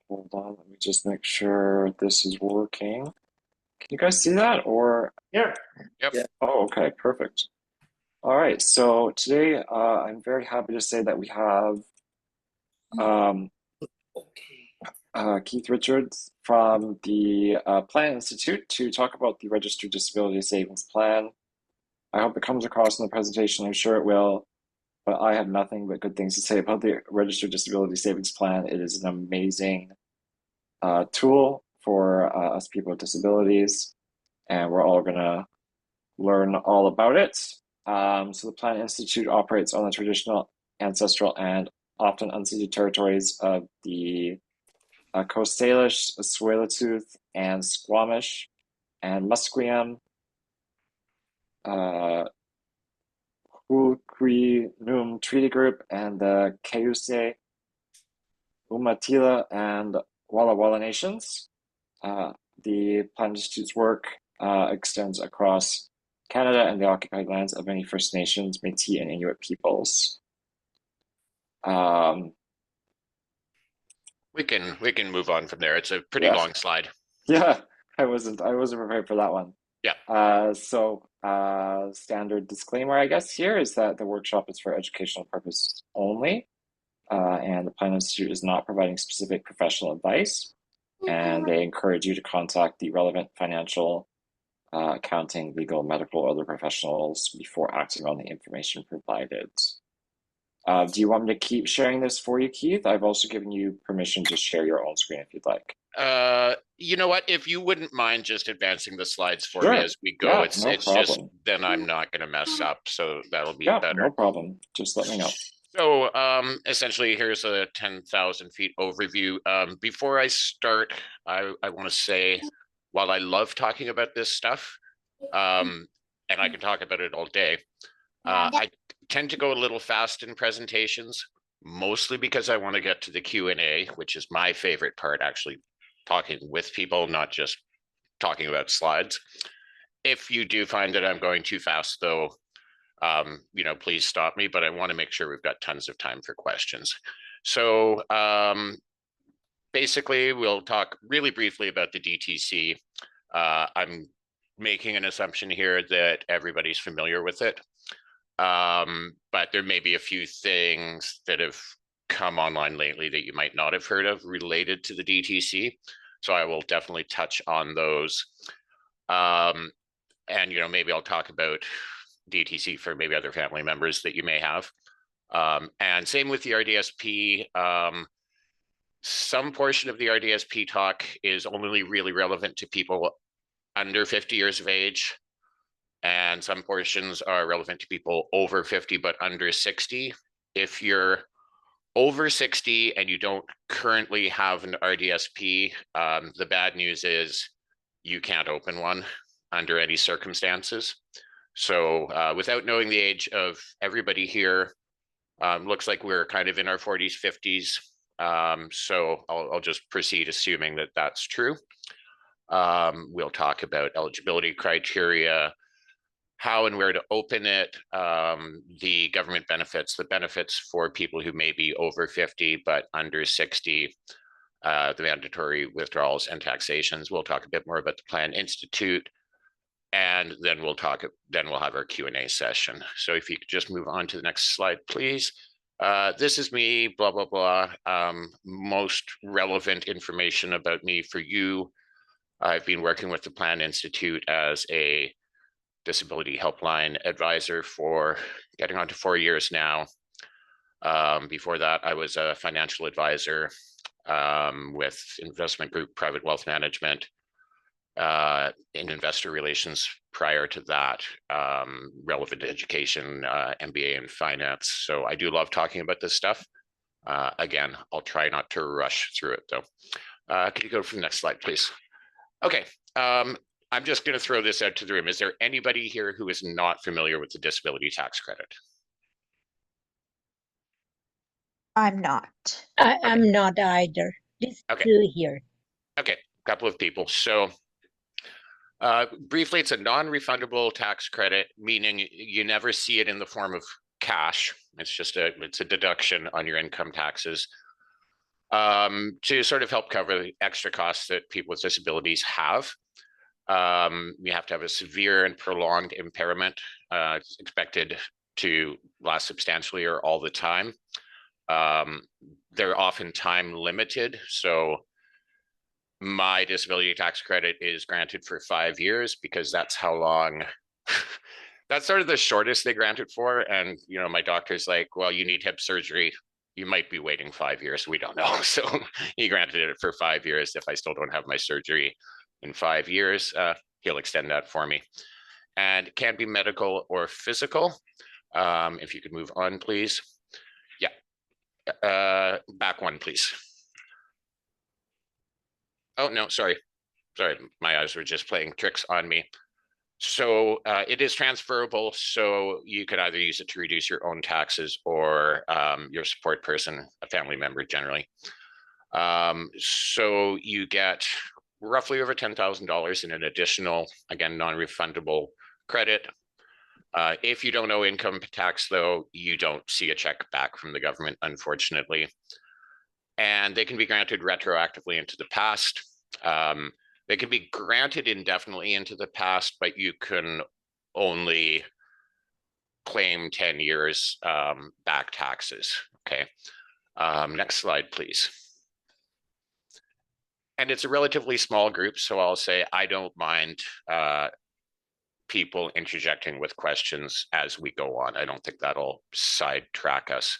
Hold on, let me just make sure this is working. Can you guys see that? Or Yeah. Yep. Yeah. oh, okay, perfect. All right, so today I'm very happy to say that we have um, Keith Richards from the Plan Institute to talk about the Registered Disability Savings Plan. I hope it comes across in the presentation. I'm sure it will, but I have nothing but good things to say about the Registered Disability Savings Plan. It is an amazing tool for us people with disabilities, and we're all going to learn all about it. So the Plan Institute operates on the traditional, ancestral, and often unceded territories of the Coast Salish, Tsleil-Waututh, and Squamish, and Musqueam, Hu'qui-Num Treaty Group, and the Cayuse, Umatilla, and Walla Walla nations. The Plan Institute's work extends across Canada and the occupied lands of many First Nations, Métis, and Inuit peoples. We can move on from there. It's a pretty Yeah. long slide. Yeah, I wasn't prepared for that one. Yeah. Standard disclaimer, I guess, here is that the workshop is for educational purposes only, and the Plan Institute is not providing specific professional advice, and they encourage you to contact the relevant financial, accounting, legal, medical, or other professionals before acting on the information provided. Do you want me to keep sharing this for you, Keith? I've also given you permission to share your own screen if you'd like. You know what? If you wouldn't mind just advancing the slides for Sure. me as we go, Yeah, it's no it's problem. just then I'm not going to mess up, so that'll be Yeah, better. no problem. Just let me know. So essentially, here's a 10,000 feet overview. Before I start, I want to say, while I love talking about this stuff, and I can talk about it all day, I tend to go a little fast in presentations, mostly because I want to get to the Q&A, which is my favorite part, actually talking with people, not just talking about slides. If you do find that I'm going too fast, though, please stop me, but I want to make sure we've got tons of time for questions. So basically, we'll talk really briefly about the DTC. I'm making an assumption here that everybody's familiar with it. But there may be a few things that have come online lately that you might not have heard of related to the DTC. So I will definitely touch on those. And, maybe I'll talk about DTC for maybe other family members that you may have. And same with the RDSP. Some portion of the RDSP talk is only really relevant to people under 50 years of age. And some portions are relevant to people over 50 but under 60. If you're over 60 and you don't currently have an RDSP, the bad news is you can't open one under any circumstances. So without knowing the age of everybody here, looks like we're kind of in our 40s, 50s. So I'll just proceed assuming that that's true. We'll talk about eligibility criteria, how and where to open it, the government benefits, the benefits for people who may be over 50 but under 60, the mandatory withdrawals and taxations. We'll talk a bit more about the Plan Institute, and then we'll have our Q&A session. So if you could just move on to the next slide, please. This is me, blah, blah, blah. Most relevant information about me for you. I've been working with the Plan Institute as a disability helpline advisor for getting on to 4 years now. Before that, I was a financial advisor with investment group Private Wealth Management, in investor relations prior to that, relevant education, MBA in finance. So I do love talking about this stuff. Again, I'll try not to rush through it though. Could you go to the next slide, please? Okay. I'm just going to throw this out to the room. Is there anybody here who is not familiar with the disability tax credit? I'm not. I'm not either. These two here. Okay, a couple of people. So briefly, it's a non-refundable tax credit, meaning you never see it in the form of cash. It's just it's a deduction on your income taxes. to sort of help cover the extra costs that people with disabilities have. You have to have a severe and prolonged impairment. It's expected to last substantially or all the time. They're often time limited. So my disability tax credit is granted for 5 years because that's how long, that's sort of the shortest they grant it for. And, you know, my doctor's like, well, you need hip surgery. You might be waiting 5 years. We don't know. So he granted it for 5 years. If I still don't have my surgery in 5 years, he'll extend that for me. And it can be medical or physical. If you could move on, please. Yeah. Back one, please. Oh, no, sorry. Sorry, my eyes were just playing tricks on me. So it is transferable. So you could either use it to reduce your own taxes or your support person, a family member generally. So you get roughly over $10,000 in an additional, again, non-refundable credit. If you don't owe income tax, though, you don't see a check back from the government, unfortunately. And they can be granted retroactively into the past. They can be granted indefinitely into the past, but you can only claim 10 years back taxes. Okay. Next slide, please. And it's a relatively small group, so I'll say I don't mind people interjecting with questions as we go on. I don't think that'll sidetrack us.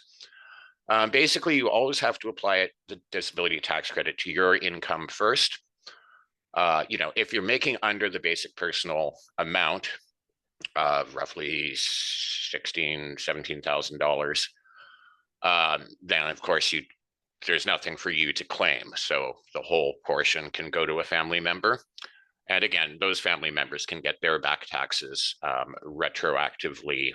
Basically, you always have to apply the disability tax credit to your income first. You know, if you're making under the basic personal amount of roughly $16,000, $17,000, then of course there's nothing for you to claim. So the whole portion can go to a family member. And again, those family members can get their back taxes retroactively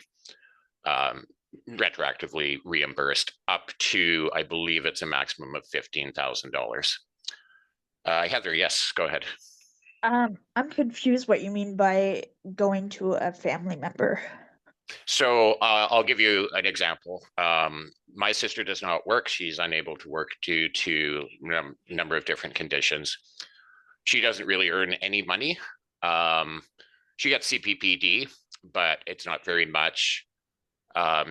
reimbursed up to, I believe it's a maximum of $15,000. Heather, yes, go ahead. I'm confused what you mean by going to a family member. So I'll give you an example. My sister does not work. She's unable to work due to a number of different conditions. She doesn't really earn any money. She gets CPPD, but it's not very much.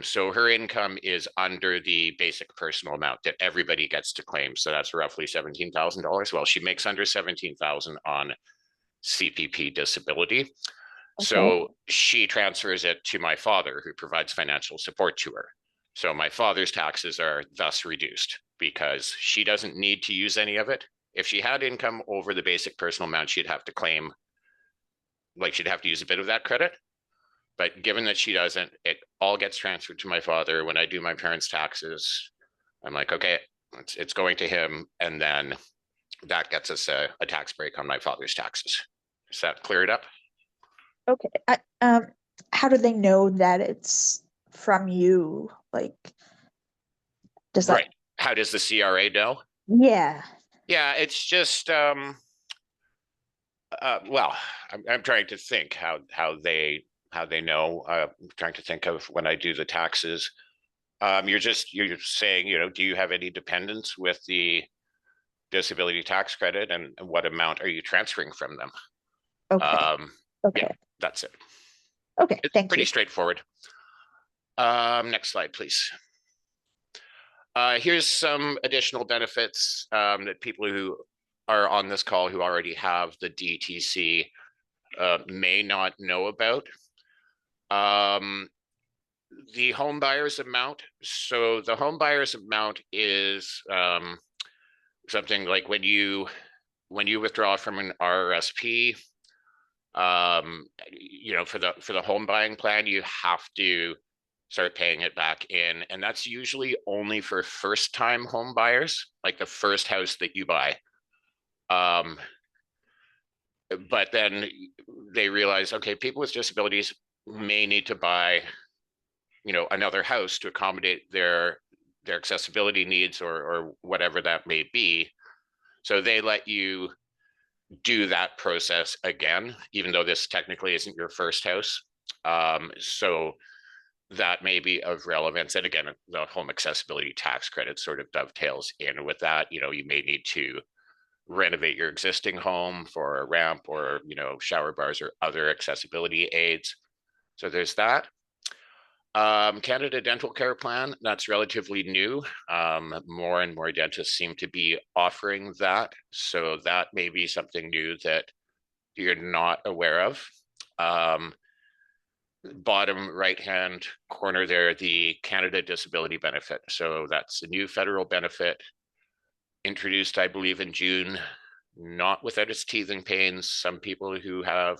So her income is under the basic personal amount that everybody gets to claim. So that's roughly $17,000. Well, she makes under $17,000 on CPP disability. Okay. So she transfers it to my father, who provides financial support to her. So my father's taxes are thus reduced because she doesn't need to use any of it. If she had income over the basic personal amount, she'd have to claim, like she'd have to use a bit of that credit. But given that she doesn't, it all gets transferred to my father. When I do my parents' taxes, I'm like, okay, it's going to him. And then that gets us a tax break on my father's taxes. Does that clear it up? Okay. How do they know that it's from you? Like, does that? Right. How does the CRA know? Yeah. Yeah, it's just, well, I'm trying to think how they know. I'm trying to think of when I do the taxes. You're saying, you know, do you have any dependents with the disability tax credit, and what amount are you transferring from them? Okay. Okay. Yeah, that's it. Okay. It's Thank pretty you. straightforward. Next slide, please. Here's some additional benefits that people who are on this call who already have the DTC may not know about. The home buyer's amount. So the home buyer's amount is something like when you withdraw from an RDSP, you know, for the home buying plan, you have to start paying it back in, and that's usually only for first-time home buyers, like the first house that you buy. But then they realize, okay, people with disabilities may need to buy, you know, another house to accommodate their accessibility needs or whatever that may be. So they let you do that process again, even though this technically isn't your first house. So that may be of relevance. And again, the home accessibility tax credit sort of dovetails in with that. You know, you may need to renovate your existing home for a ramp or, you know, shower bars or other accessibility aids. So there's that. Canada Dental Care Plan, that's relatively new. More and more dentists seem to be offering that. So that may be something new that you're not aware of. Bottom right-hand corner there, the Canada Disability Benefit. So that's a new federal benefit introduced, I believe, in June, not without its teething pains. Some people who have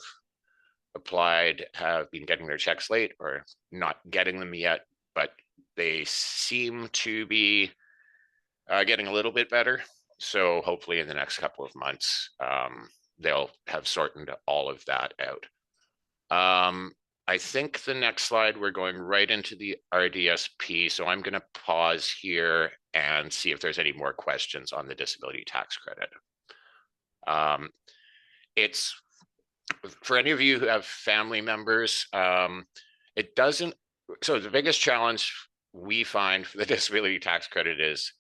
applied have been getting their checks late or not getting them yet, but they seem to be getting a little bit better. So hopefully in the next couple of months, they'll have sorted all of that out. I think the next slide, we're going right into the RDSP. So I'm going to pause here and see if there's any more questions on the disability tax credit. It's for any of you who have family members, it doesn't. So the biggest challenge we find for the disability tax credit is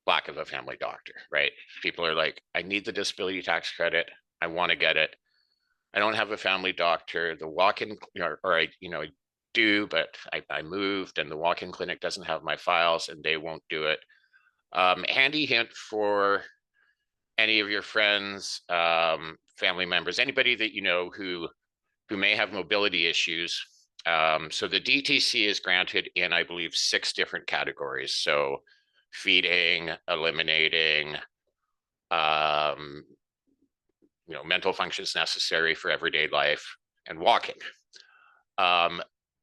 lack of a family doctor, right? People are like, I need the disability tax credit. I want to get it. I don't have a family doctor. The walk-in, or I do, but I moved and the walk-in clinic doesn't have my files and they won't do it. Handy hint for any of your friends, family members, anybody that you know who may have mobility issues. So the DTC is granted in, I believe, 6 different categories. So feeding, eliminating, mental functions necessary for everyday life, and walking.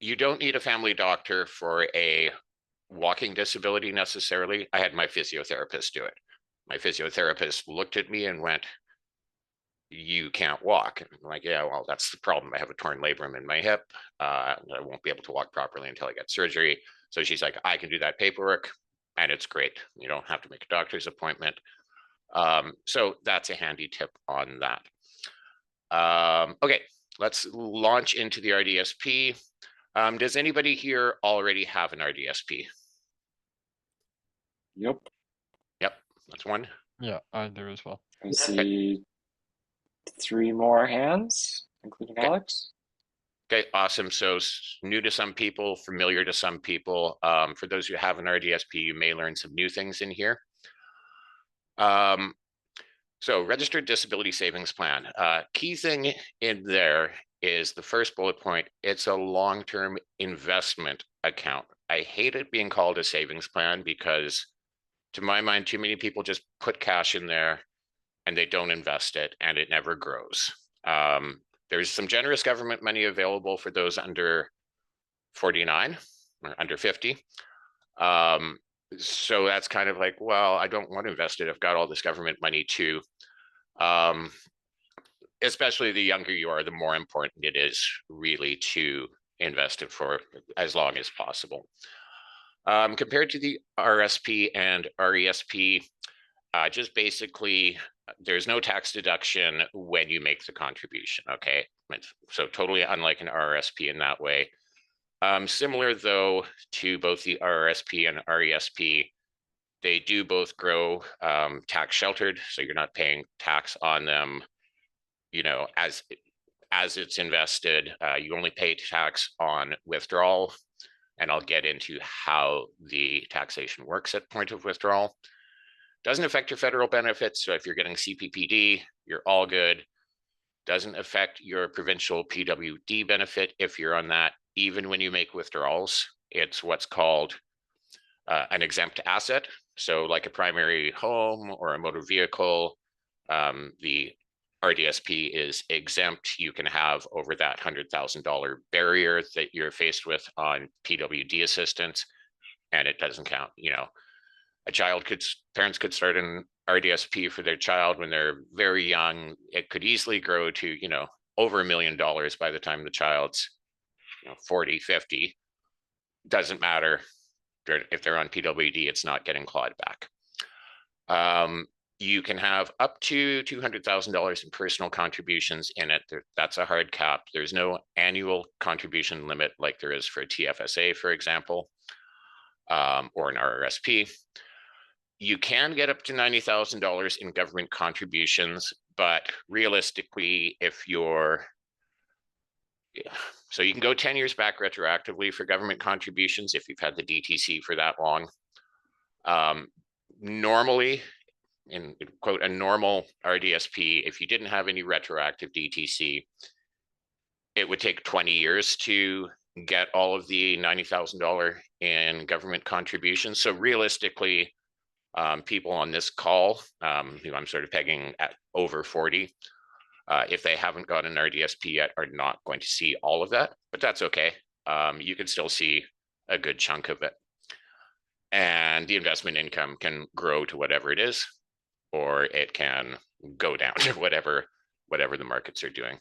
You don't need a family doctor for a walking disability necessarily. I had my physiotherapist do it. My physiotherapist looked at me and went, you can't walk. And I'm like, yeah, well, that's the problem. I have a torn labrum in my hip. I won't be able to walk properly until I get surgery. So she's like, I can do that paperwork and it's great. You don't have to make a doctor's appointment. So that's a handy tip on that. Okay, let's launch into the RDSP. Does anybody here already have an RDSP? Yep. Yep, that's one. Yeah, I do as well. I see 3 more hands, including Alex. Okay, awesome. So new to some people, familiar to some people. For those who have an RDSP, you may learn some new things in here. So registered disability savings plan. Key thing in there is the first bullet point. It's a long-term investment account. I hate it being called a savings plan because to my mind, too many people just put cash in there and they don't invest it and it never grows. There's some generous government money available for those under 49 or under 50. So that's kind of like, well, I don't want to invest it. I've got all this government money too. Especially the younger you are, the more important it is really to invest it for as long as possible. Compared to the RSP and RESP, just basically, there's no tax deduction when you make the contribution, okay? So totally unlike an RRSP in that way. Similar though to both the RRSP and RESP, they do both grow tax sheltered, so you're not paying tax on them, as it's invested. You only pay tax on withdrawal, and I'll get into how the taxation works at point of withdrawal. Doesn't affect your federal benefits, so if you're getting CPPD, you're all good. Doesn't affect your provincial PWD benefit if you're on that, even when you make withdrawals. It's what's called an exempt asset. So like a primary home or a motor vehicle, the RDSP is exempt. You can have over that $100,000 barrier that you're faced with on PWD assistance, and it doesn't count. Parents could start an RDSP for their child when they're very young. It could easily grow to, over $1 million by the time the child's 40, 50. Doesn't matter. If they're on PWD, it's not getting clawed back. You can have up to $200,000 in personal contributions in it. That's a hard cap. There's no annual contribution limit like there is for a TFSA, for example, or an RRSP. You can get up to $90,000 in government contributions, but realistically, if you're so you can go 10 years back retroactively for government contributions if you've had the DTC for that long. Normally, in quote, a normal RDSP, if you didn't have any retroactive DTC, it would take 20 years to get all of the $90,000 in government contributions. So realistically, people on this call, who I'm sort of pegging at over 40, if they haven't got an RDSP yet, are not going to see all of that, but that's okay. You can still see a good chunk of it. And the investment income can grow to whatever it is, or it can go down to whatever the markets are doing.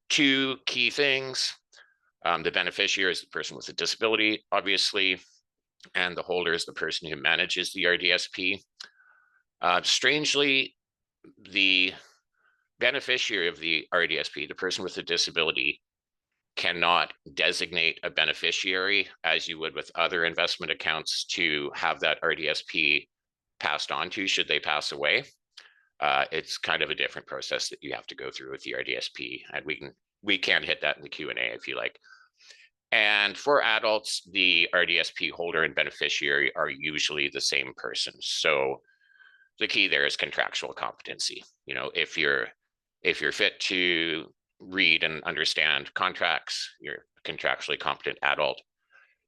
Two key things. The beneficiary is the person with a disability, obviously, and the holder is the person who manages the RDSP. Strangely, the beneficiary of the RDSP, the person with a disability, cannot designate a beneficiary as you would with other investment accounts to have that RDSP passed on to should they pass away. It's kind of a different process that you have to go through with the RDSP, and we can hit that in the Q&A if you like. And for adults, the RDSP holder and beneficiary are usually the same person. So the key there is contractual competency. You know, if you're fit to read and understand contracts, you're a contractually competent adult,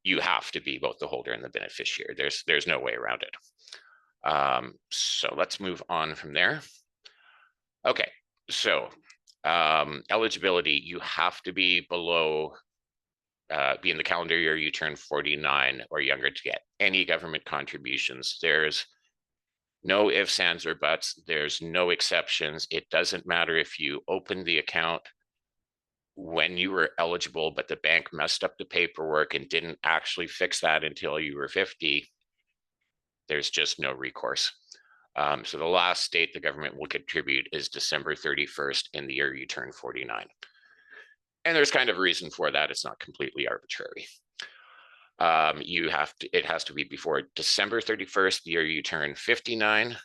you have to be both the holder and the beneficiary. There's no way around it. So let's move on from there. Okay, so eligibility, you have to be below, be in the calendar year you turn 49 or younger to get any government contributions. There's no ifs, ands, or buts. There's no exceptions. It doesn't matter if you open the account when you were eligible, but the bank messed up the paperwork and didn't actually fix that until you were 50. There's just no recourse. So the last date the government will contribute is December 31st in the year you turn 49. And there's kind of a reason for that. It's not completely arbitrary. It has to be before December 31st, the year you turn 59,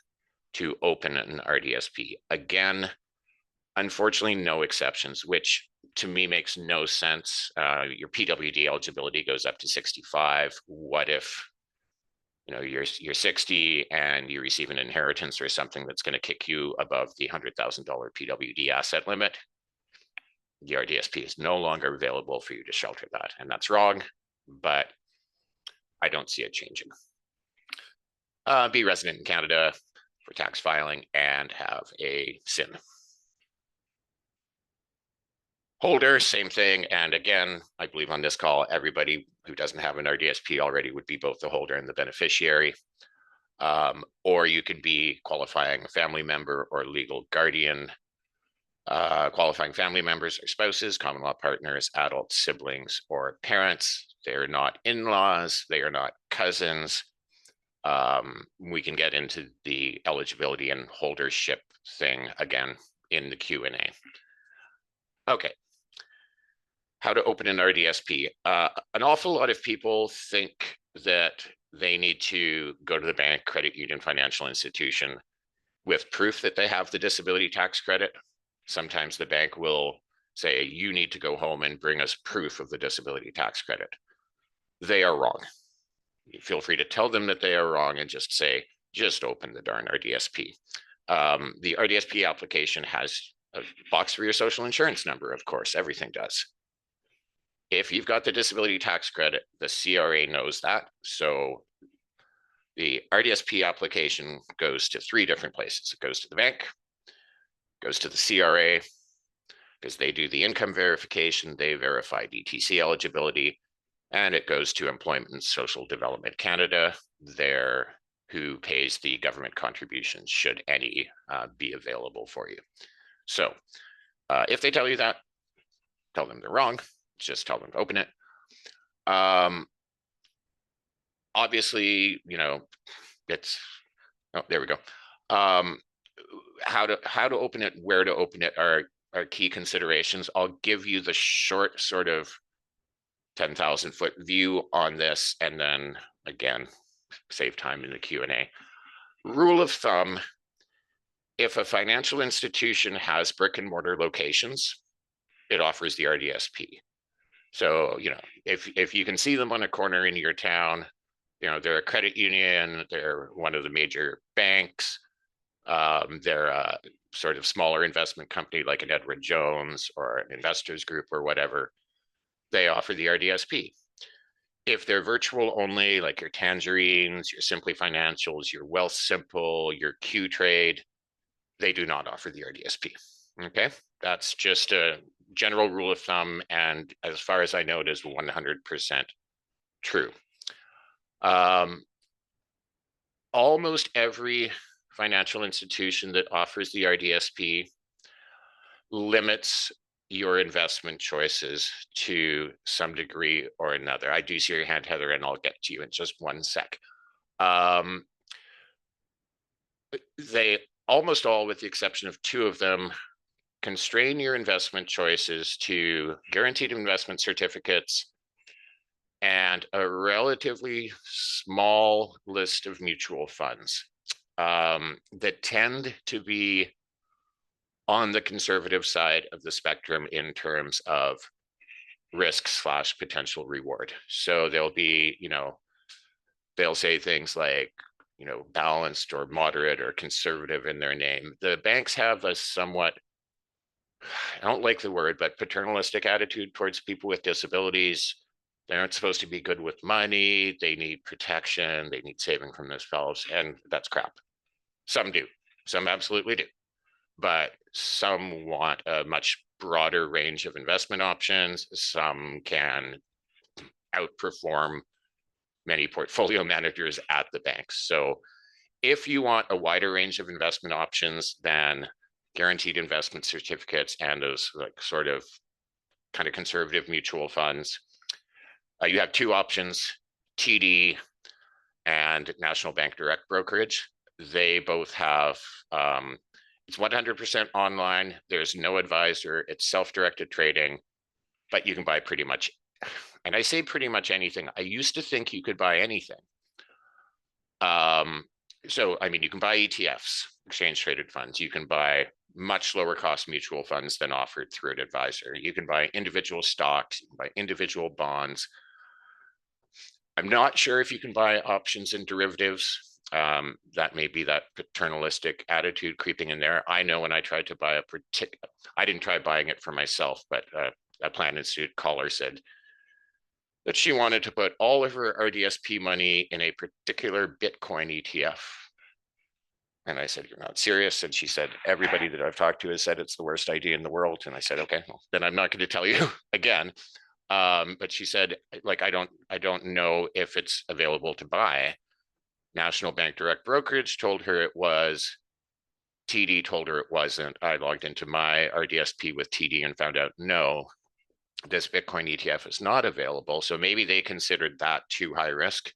to open an RDSP. Again, unfortunately, no exceptions, which to me makes no sense. Your PWD eligibility goes up to 65. What if, you know, you're 60 and you receive an inheritance or something that's going to kick you above the $100,000 PWD asset limit? The RDSP is no longer available for you to shelter that, and that's wrong, but I don't see it changing. Be resident in Canada for tax filing and have a SIN. Holder, same thing. And again, I believe on this call, everybody who doesn't have an RDSP already would be both the holder and the beneficiary. Or you could be qualifying family member or legal guardian. Qualifying family members are spouses, common law partners, adult siblings, or parents. They are not in-laws. They are not cousins. We can get into the eligibility and holdership thing again in the Q&A. Okay. How to open an RDSP. An awful lot of people think that they need to go to the bank, credit union, financial institution with proof that they have the disability tax credit. Sometimes the bank will say, you need to go home and bring us proof of the disability tax credit. They are wrong. You feel free to tell them that they are wrong and just say, just open the darn RDSP. The RDSP application has a box for your social insurance number, of course, everything does. If you've got the disability tax credit, the CRA knows that. So the RDSP application goes to 3 different places. It goes to the bank, goes to the CRA, because they do the income verification, they verify DTC eligibility, and it goes to Employment and Social Development Canada, there who pays the government contributions should any be available for you. So if they tell you that, tell them they're wrong. Just tell them to open it. Obviously, you know, it's Oh, there we go. How to open it, where to open it are key considerations. I'll give you the short sort of 10,000 foot view on this, and then again, save time in the Q&A. Rule of thumb, if a financial institution has brick and mortar locations, it offers the RDSP. So, you know, if you can see them on a corner in your town, you know, they're a credit union, they're one of the major banks, they're a sort of smaller investment company like an Edward Jones or an investors group or whatever, they offer the RDSP. If they're virtual only, like your Tangerines, your Simply Financials, your Wealth Simple, your Q Trade, they do not offer the RDSP. Okay, that's just a general rule of thumb, and as far as I know, it is 100% true. Almost every financial institution that offers the RDSP limits your investment choices to some degree or another. I do see your hand, Heather, and I'll get to you in just one sec. They almost all, with the exception of two of them, constrain your investment choices to guaranteed investment certificates and a relatively small list of mutual funds that tend to be on the conservative side of the spectrum in terms of risk / potential reward. So they'll be, you know, they'll say things like, you know, balanced or moderate or conservative in their name. The banks have a somewhat, I don't like the word, but paternalistic attitude towards people with disabilities. They aren't supposed to be good with money. They need protection. They need saving from themselves. And that's crap. Some do. Some absolutely do. But some want a much broader range of investment options. Some can outperform many portfolio managers at the banks. So if you want a wider range of investment options than guaranteed investment certificates and those like sort of kind of conservative mutual funds, you have two options, TD and National Bank Direct Brokerage. They both have, it's 100% online. There's no advisor. It's self-directed trading, but you can buy pretty much, and I say pretty much anything. I used to think you could buy anything. So, I mean, you can buy ETFs, exchange traded funds. You can buy much lower cost mutual funds than offered through an advisor. You can buy individual stocks, you can buy individual bonds. I'm not sure if you can buy options and derivatives. That may be that paternalistic attitude creeping in there. I know when I tried to buy a particular, I didn't try buying it for myself, but a Plan Institute caller said that she wanted to put all of her RDSP money in a particular Bitcoin ETF. And I said, "You're not serious?" And she said, "Everybody that I've talked to has said it's the worst idea in the world." And I said, "Okay, well, then I'm not going to tell you again." But she said, like, I don't know if it's available to buy. National Bank Direct Brokerage told her it was. TD told her it wasn't. I logged into my RDSP with TD and found out, no, this Bitcoin ETF is not available. So maybe they considered that too high risk.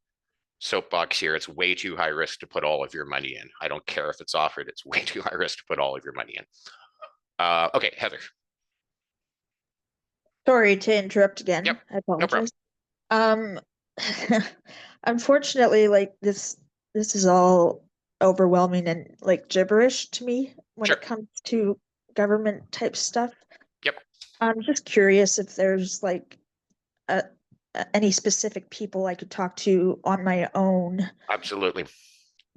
Soapbox here, it's way too high risk to put all of your money in. I don't care if it's offered, it's way too high risk to put all of your money in. Okay, Heather. Sorry to interrupt again. Yep, I apologize. no Unfortunately, like this is all overwhelming and like gibberish to me when Sure. it comes to government type stuff. Yep. I'm just curious if there's like any specific people I could talk to on my own. Absolutely.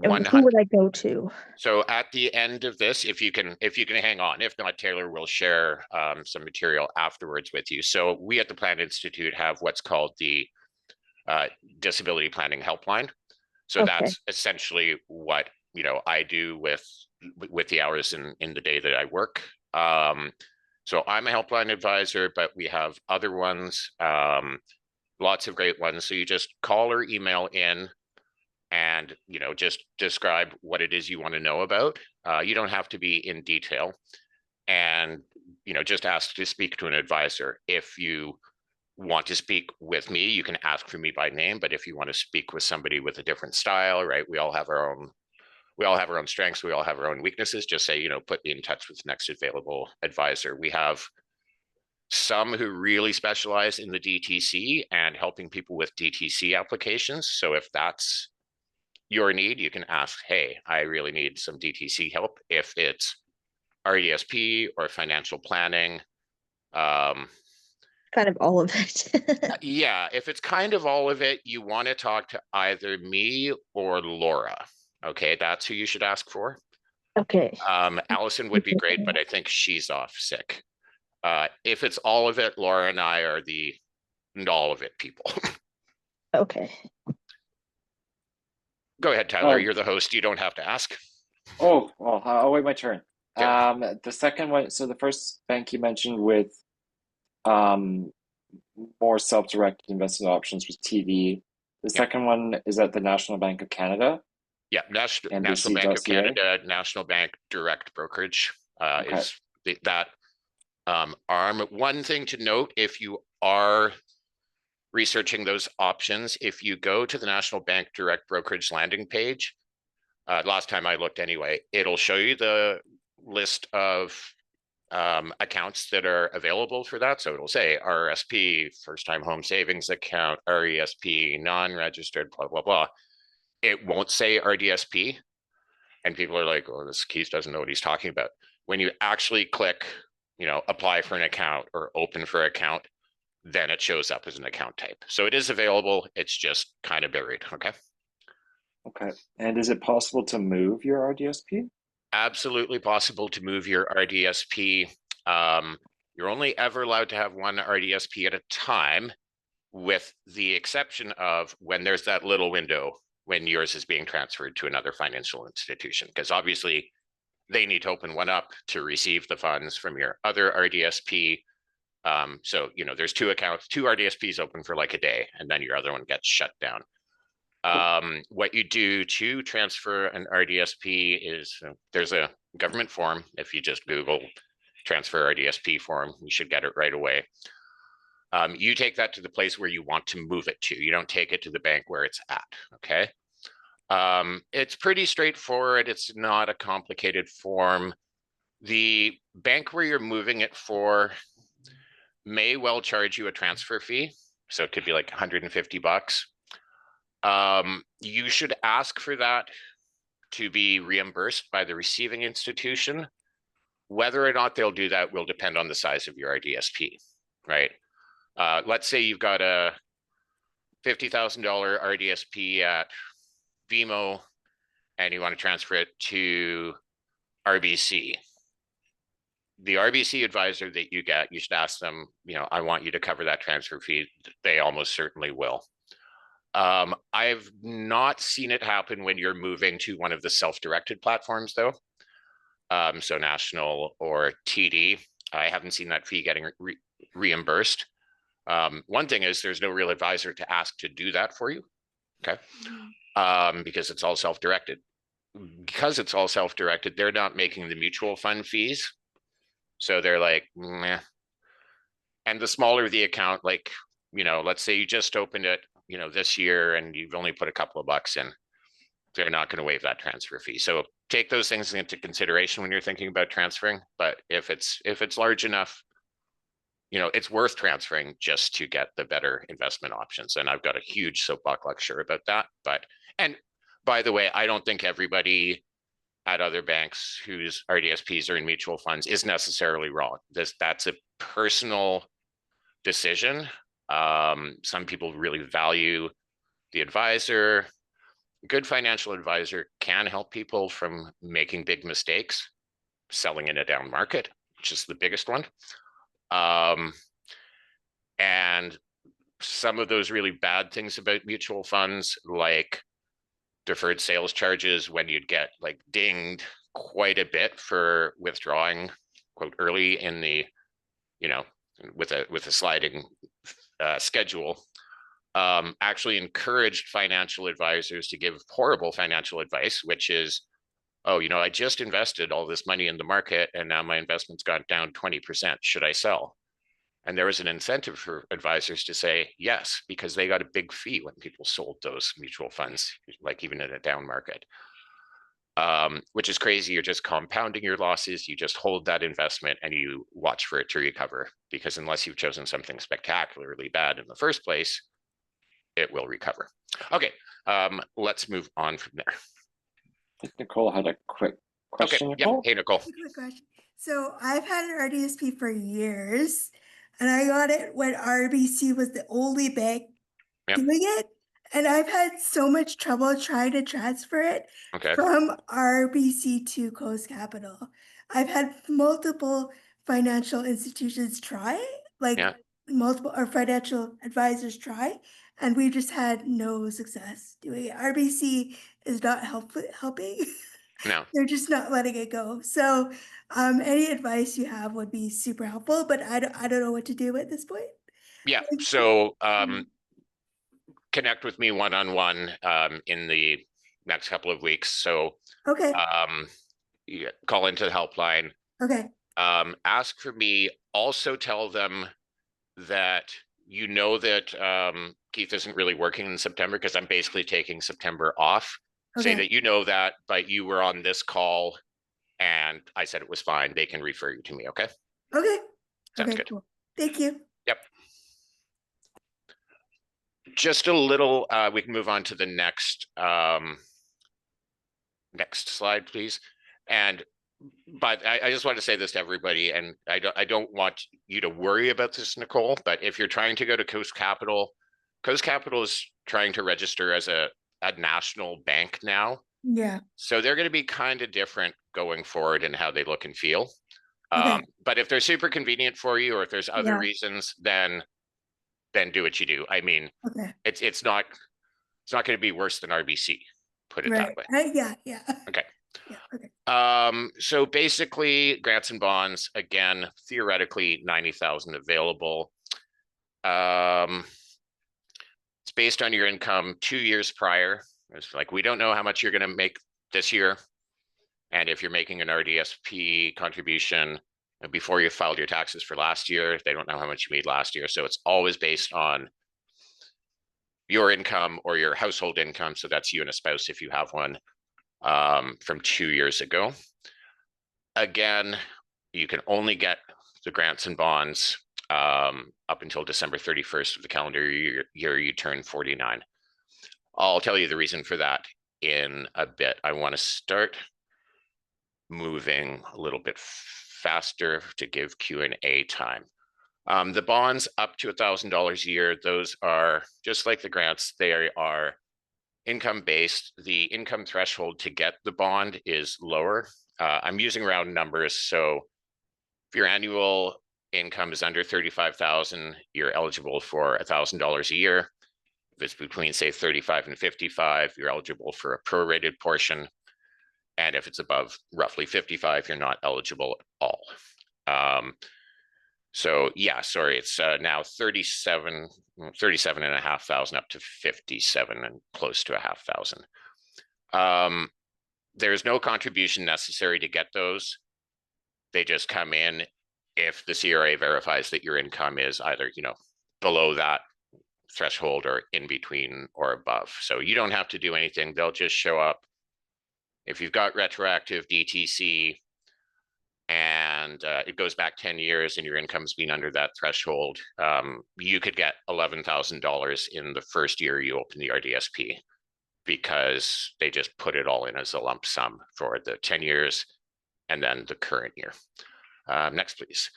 And who would I go to? So at the end of this, if you can hang on, if not, Taylor will share some material afterwards with you. So we at the Plan Institute have what's called the Disability Planning Helpline. So Okay. that's essentially what, you know, I do with the hours in the day that I work. So I'm a helpline advisor, but we have other ones, lots of great ones. So you just call or email in and, you know, just describe what it is you want to know about. You don't have to be in detail, and, you know, just ask to speak to an advisor. If you want to speak with me, you can ask for me by name, but if you want to speak with somebody with a different style, right, we all have our own we all have our own strengths. We all have our own weaknesses. Just say, put me in touch with the next available advisor. We have some who really specialize in the DTC and helping people with DTC applications. So if that's your need, you can ask, hey, I really need some DTC help. If it's RDSP or financial planning, kind of all of it. yeah, if it's kind of all of it, you want to talk to either me or Laura. Okay, that's who you should ask for. Okay. Allison would be great, but I think she's off sick. If it's all of it, Laura and I are the all of it people. Okay. Go ahead, Tyler. You're the host. You don't have to ask. Oh, well, I'll wait my turn. Okay. The second one, so the first bank you mentioned with more self-directed investment options was TD. The second one is at the National Bank of Canada. Yeah, National Bank of Canada, National Bank Direct Brokerage is that arm. One thing to note, if you are researching those options, if you go to the National Bank Direct Brokerage landing page, last time I looked anyway, it'll show you the list of accounts that are available for that. So it'll say RRSP, first time home savings account, RESP, non-registered, blah, blah, blah. It won't say RDSP. And people are like, oh, this Keith doesn't know what he's talking about. When you actually click, apply for an account or open for account, then it shows up as an account type. So it is available. It's just kind of buried. Okay. Okay. And is it possible to move your RDSP? Absolutely possible to move your RDSP. You're only ever allowed to have one RDSP at a time, with the exception of when there's that little window when yours is being transferred to another financial institution, because obviously they need to open one up to receive the funds from your other RDSP. So, there's two accounts, two RDSPs open for like a day, and then your other one gets shut down. What you do to transfer an RDSP is there's a government form. If you just Google transfer RDSP form, you should get it right away. You take that to the place where you want to move it to. You don't take it to the bank where it's at, okay? It's pretty straightforward. It's not a complicated form. The bank where you're moving it for may well charge you a transfer fee. So it could be like $150. You should ask for that to be reimbursed by the receiving institution. Whether or not they'll do that will depend on the size of your RDSP, right? Let's say you've got a $50,000 RDSP at BMO and you want to transfer it to RBC. The RBC advisor that you get, you should ask them, I want you to cover that transfer fee. They almost certainly will. I've not seen it happen when you're moving to one of the self-directed platforms, though. So National or TD, I haven't seen that fee getting reimbursed. One thing is there's no real advisor to ask to do that for you, okay? Because it's all self-directed. Because it's all self-directed, they're not making the mutual fund fees. So they're like, meh. And the smaller the account, like, let's say you just opened it, this year and you've only put a couple of bucks in, they're not going to waive that transfer fee. So take those things into consideration when you're thinking about transferring. But if it's large enough, it's worth transferring just to get the better investment options. And I've got a huge soapbox lecture about that. And by the way, I don't think everybody at other banks whose RDSPs are in mutual funds is necessarily wrong. That's a personal decision. Some people really value the advisor. A good financial advisor can help people from making big mistakes, selling in a down market, which is the biggest one. And some of those really bad things about mutual funds, like deferred sales charges, when you'd get like dinged quite a bit for withdrawing, quote, early in the, with a sliding schedule, actually encouraged financial advisors to give horrible financial advice, which is, oh, I just invested all this money in the market and now my investment's gone down 20%. Should I sell? And there was an incentive for advisors to say yes, because they got a big fee when people sold those mutual funds, like even in a down market. which is crazy. You're just compounding your losses. You just hold that investment and you watch for it to recover, because unless you've chosen something spectacularly bad in the first place, it will recover. Okay, let's move on from there. I think Nicole had a quick question. Okay, yep. Nicole? Hey, Nicole. Quick question. So I've had an RDSP for years, and I got it when RBC was the only bank Yep. doing it. And I've had so much trouble trying to transfer it Okay. from RBC to Coast Capital. I've had multiple financial institutions try, like Yeah. multiple or financial advisors try, and we just had no success doing it. RBC is not helping. No. They're just not letting it go. So any advice you have would be super helpful, but I don't know what to do at this point. Yeah. So connect with me one-on-one in the next couple of weeks. So Okay. you call into the helpline. Okay. Ask for me. Also tell them that you know that Keith isn't really working in September, because I'm basically taking September off. Okay. Say that you know that, but you were on this call and I said it was fine. They can refer you to me. Okay. Okay. Sounds Okay, good. cool. Thank you. Yep. Just a little, we can move on to the next next slide, please. And but I just want to say this to everybody, and I don't want you to worry about this, Nicole, but if you're trying to go to Coast Capital is trying to register as a national bank now. Yeah. So they're going to be kind of different going forward in how they look and feel. Okay. But if they're super convenient for you, or if there's other Yeah. reasons, then do what you do. I mean, Okay. it's not going to be worse than RBC, put it that way. Yeah. Okay. Yeah. Okay. So basically, grants and bonds, again, theoretically 90,000 available. It's based on your income 2 years prior. It's like, we don't know how much you're going to make this year, and if you're making an RDSP contribution before you filed your taxes for last year, they don't know how much you made last year. So it's always based on your income or your household income. So that's you and a spouse if you have one, from 2 years ago. Again, you can only get the grants and bonds up until December 31st of the calendar year you turn 49. I'll tell you the reason for that in a bit. I want to start moving a little bit faster to give Q&A time. The bonds up to $1,000 a year, those are just like the grants. They are income-based. The income threshold to get the bond is lower. I'm using round numbers. So if your annual income is under 35,000, you're eligible for $1,000 a year. If it's between, say, 35 and 55, you're eligible for a prorated portion. And if it's above roughly 55, you're not eligible at all. So yeah, sorry, it's now 37,500 up to 57 and close to 5,000. There's no contribution necessary to get those. They just come in if the CRA verifies that your income is either, below that threshold or in between or above. So you don't have to do anything. They'll just show up. If you've got retroactive DTC and it goes back 10 years and your income's been under that threshold, you could get $11,000 in the first year you open the RDSP, because they just put it all in as a lump sum for the 10 years and then the current year. Next, please.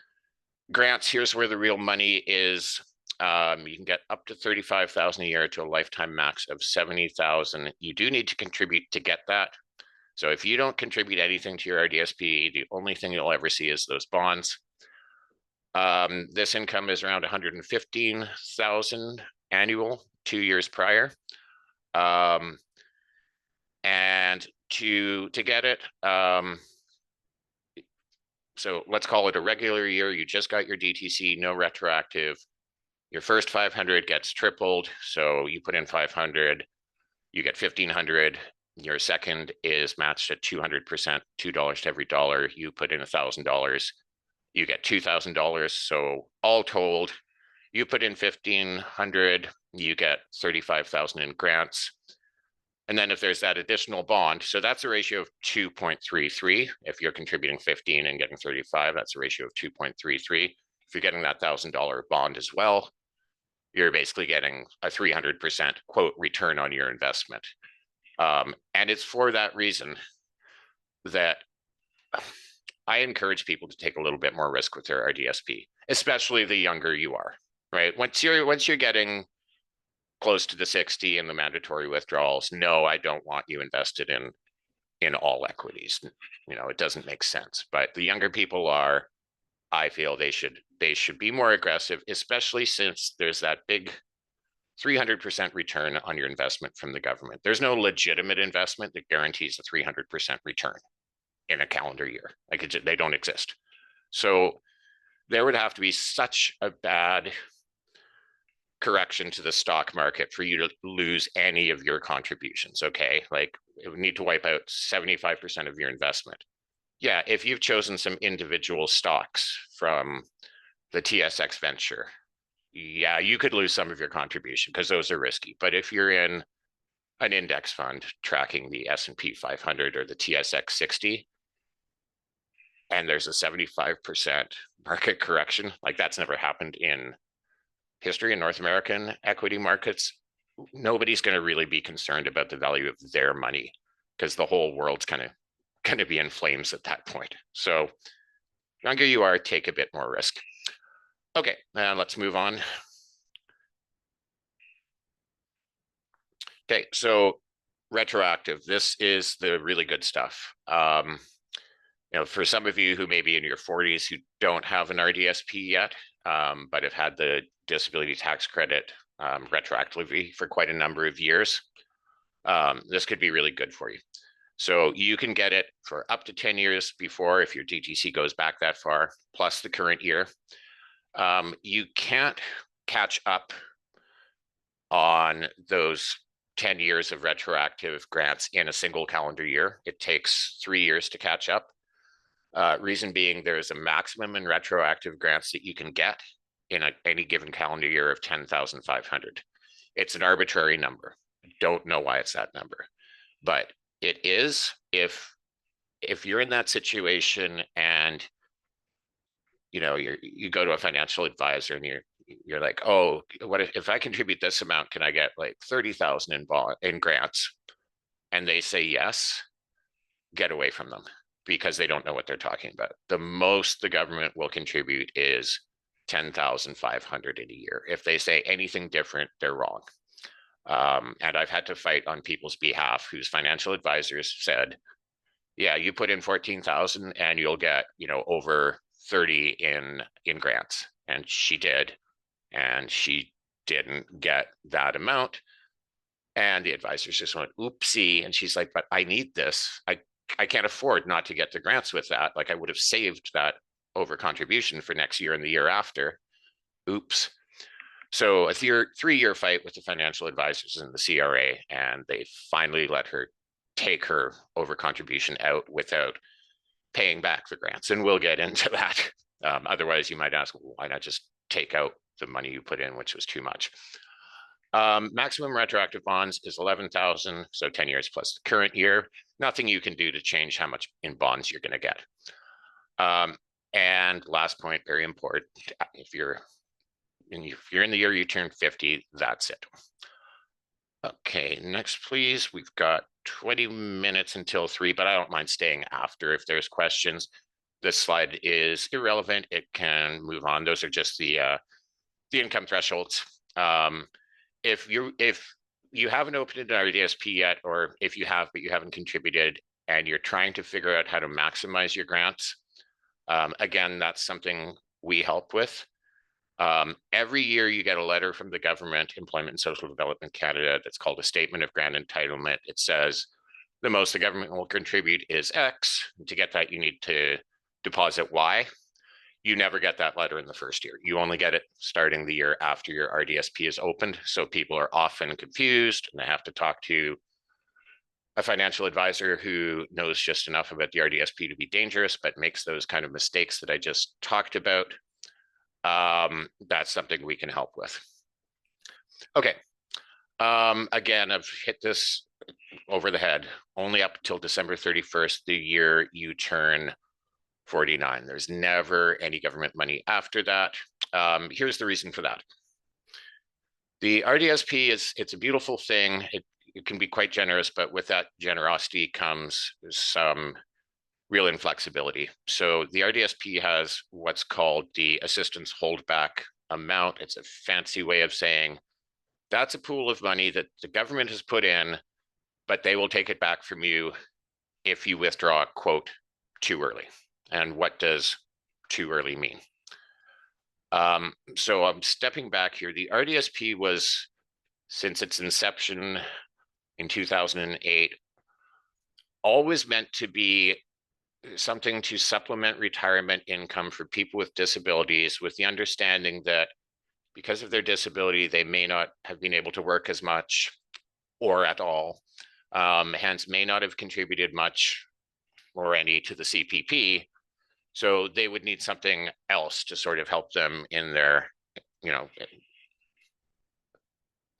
Grants, here's where the real money is. You can get up to 35,000 a year to a lifetime max of 70,000. You do need to contribute to get that. So if you don't contribute anything to your RDSP, the only thing you'll ever see is those bonds. This income is around 115,000 annual 2 years prior. And to get it, so let's call it a regular year. You just got your DTC, no retroactive. Your first 500 gets tripled. So you put in 500, you get 1,500. Your second is matched at 200%, $2 to every dollar. You put in $1,000, you get $2,000. So all told, you put in 1,500, you get 35,000 in grants. And then if there's that additional bond, so that's a ratio of 2.33. If you're contributing 15 and getting 35, that's a ratio of 2.33. If you're getting that $1,000 bond as well, you're basically getting a 300% quote return on your investment. And it's for that reason that I encourage people to take a little bit more risk with their RDSP, especially the younger you are, right? Once you're getting close to the 60 and the mandatory withdrawals, no, I don't want you invested in all equities. You know, it doesn't make sense. But the younger people are, I feel they should be more aggressive, especially since there's that big 300% return on your investment from the government. There's no legitimate investment that guarantees a 300% return in a calendar year. Like they don't exist. So there would have to be such a bad correction to the stock market for you to lose any of your contributions. Okay, like it would need to wipe out 75% of your investment. Yeah, if you've chosen some individual stocks from the TSX venture, yeah, you could lose some of your contribution because those are risky. But if you're in an index fund tracking the S&P 500 or the TSX 60, and there's a 75% market correction, like that's never happened in history in North American equity markets, nobody's going to really be concerned about the value of their money because the whole world's kind of going to be in flames at that point. So the younger you are, take a bit more risk. Okay, let's move on. Okay, so retroactive. This is the really good stuff. You know, for some of you who may be in your 40s who don't have an RDSP yet, but have had the disability tax credit retroactively for quite a number of years, this could be really good for you. So you can get it for up to 10 years before if your DTC goes back that far, plus the current year. You can't catch up on those 10 years of retroactive grants in a single calendar year. It takes 3 years to catch up. Reason being, there's a maximum in retroactive grants that you can get in any given calendar year of 10,500. It's an arbitrary number. I don't know why it's that number, but it is. If you're in that situation and you know you go to a financial advisor and you're like, oh, what if I contribute this amount, can I get like 30,000 in grants? And they say yes, get away from them because they don't know what they're talking about. The most the government will contribute is 10,500 in a year. If they say anything different, they're wrong. And I've had to fight on people's behalf whose financial advisors said, yeah, you put in 14,000 and you'll get, you know, over 30 in grants. And she did, and she didn't get that amount. And the advisors just went, oopsie. And she's like, but I need this. I can't afford not to get the grants with that. Like I would have saved that over contribution for next year and the year after. Oops. So a 3-year fight with the financial advisors and the CRA, and they finally let her take her over contribution out without paying back the grants. And we'll get into that. Otherwise, you might ask, well, why not just take out the money you put in, which was too much? Maximum retroactive bonds is 11,000, so 10 years plus the current year. Nothing you can do to change how much in bonds you're going to get. And last point, very important, if you're in the year you turn 50, that's it. Okay, next, please. We've got 20 minutes until 3, but I don't mind staying after if there's questions. This slide is irrelevant. It can move on. Those are just the income thresholds. If you haven't opened an RDSP yet, or if you have but you haven't contributed and you're trying to figure out how to maximize your grants, again, that's something we help with. Every year you get a letter from the government, Employment and Social Development Canada, that's called a Statement of Grant Entitlement. It says the most the government will contribute is X. To get that, you need to deposit Y. You never get that letter in the first year. You only get it starting the year after your RDSP is opened. So people are often confused and they have to talk to a financial advisor who knows just enough about the RDSP to be dangerous, but makes those kind of mistakes that I just talked about. That's something we can help with. Okay. Again, I've hit this over the head, only up until December 31st, the year you turn 49. There's never any government money after that. Here's the reason for that. The RDSP it's a beautiful thing. It can be quite generous, but with that generosity comes some real inflexibility. So the RDSP has what's called the assistance holdback amount. It's a fancy way of saying that's a pool of money that the government has put in, but they will take it back from you if you withdraw, quote, too early. And what does too early mean? So I'm stepping back here. The RDSP was, since its inception in 2008, always meant to be something to supplement retirement income for people with disabilities, with the understanding that because of their disability, they may not have been able to work as much or at all, hence may not have contributed much or any to the CPP. So they would need something else to sort of help them in their, you know,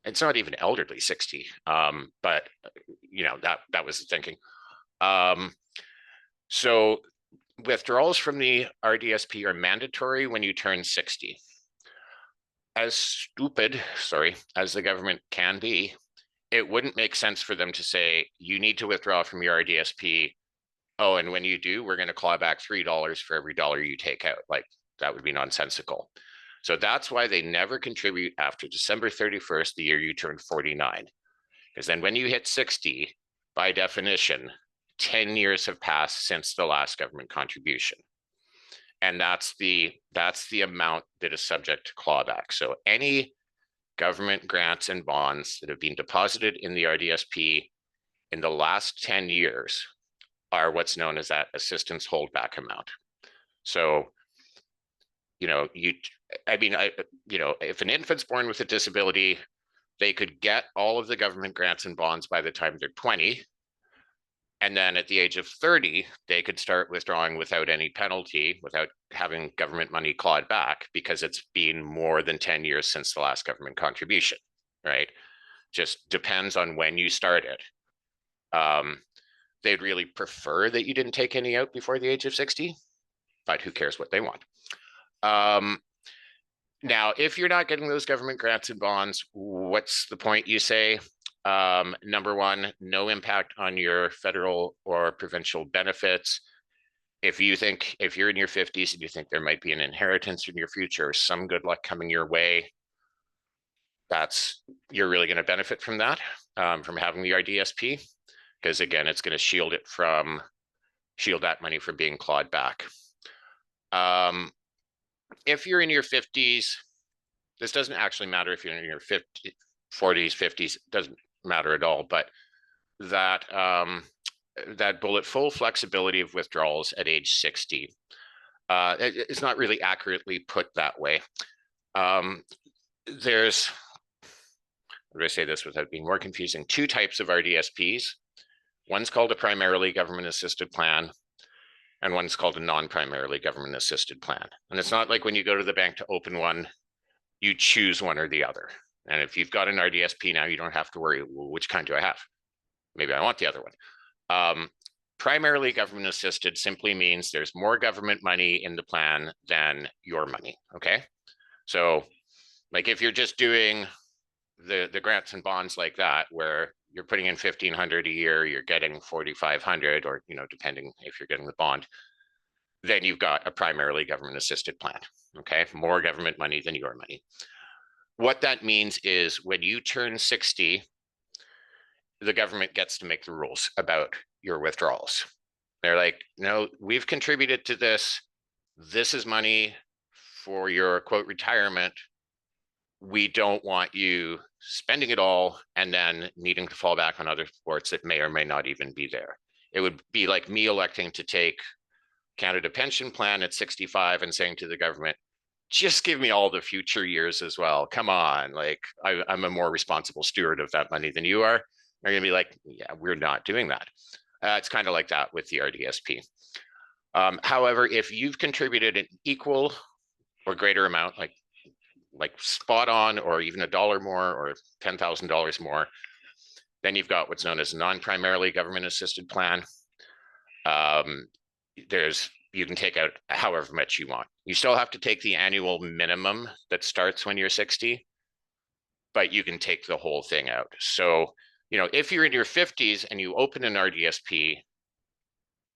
it's not even elderly 60, but you know, that was the thinking. So withdrawals from the RDSP are mandatory when you turn 60. As stupid, sorry, as the government can be, it wouldn't make sense for them to say, you need to withdraw from your RDSP. Oh, and when you do, we're going to claw back $3 for every dollar you take out. Like, that would be nonsensical. So that's why they never contribute after December 31st, the year you turn 49. Because then when you hit 60, by definition, 10 years have passed since the last government contribution. And that's the amount that is subject to clawback. So any government grants and bonds that have been deposited in the RDSP in the last 10 years are what's known as that assistance holdback amount. So, you know, if an infant's born with a disability, they could get all of the government grants and bonds by the time they're 20. And then at the age of 30, they could start withdrawing without any penalty, without having government money clawed back, because it's been more than 10 years since the last government contribution, right? Just depends on when you started. They'd really prefer that you didn't take any out before the age of 60, but who cares what they want. Now, if you're not getting those government grants and bonds, what's the point, you say? Number one, no impact on your federal or provincial benefits. If you're in your 50s and you think there might be an inheritance in your future, some good luck coming your way, you're really going to benefit from that, from having the RDSP, because again, it's going to shield that money from being clawed back. If you're in your 50s, this doesn't actually matter if you're in your 40s, 50s, it doesn't matter at all, but that bullet, full flexibility of withdrawals at age 60, it's not really accurately put that way. There's, how do I say this without being more confusing? Two types of RDSPs. One's called a primarily government assisted plan, and one's called a non-primarily government assisted plan. And it's not like when you go to the bank to open one, you choose one or the other. And if you've got an RDSP now, you don't have to worry, well, which kind do I have? Maybe I want the other one. Primarily government assisted simply means there's more government money in the plan than your money, okay? So like if you're just doing the grants and bonds like that, where you're putting in $1,500 a year, you're getting $4,500, or, you know, depending if you're getting the bond, then you've got a primarily government assisted plan, okay? More government money than your money. What that means is when you turn 60, the government gets to make the rules about your withdrawals. They're like, no, we've contributed to this. This is money for your, quote, retirement. We don't want you spending it all and then needing to fall back on other supports that may or may not even be there. It would be like me electing to take Canada Pension Plan at 65 and saying to the government, just give me all the future years as well. Come on, like I'm a more responsible steward of that money than you are. They're gonna be like, yeah, we're not doing that. It's kind of like that with the RDSP. However, if you've contributed an equal or greater amount, like spot on, or even $1 more or $10,000 more, Then you've got what's known as a non-primarily government assisted plan. You can take out however much you want. You still have to take the annual minimum that starts when you're 60, but you can take the whole thing out. So, if you're in your 50s and you open an RDSP,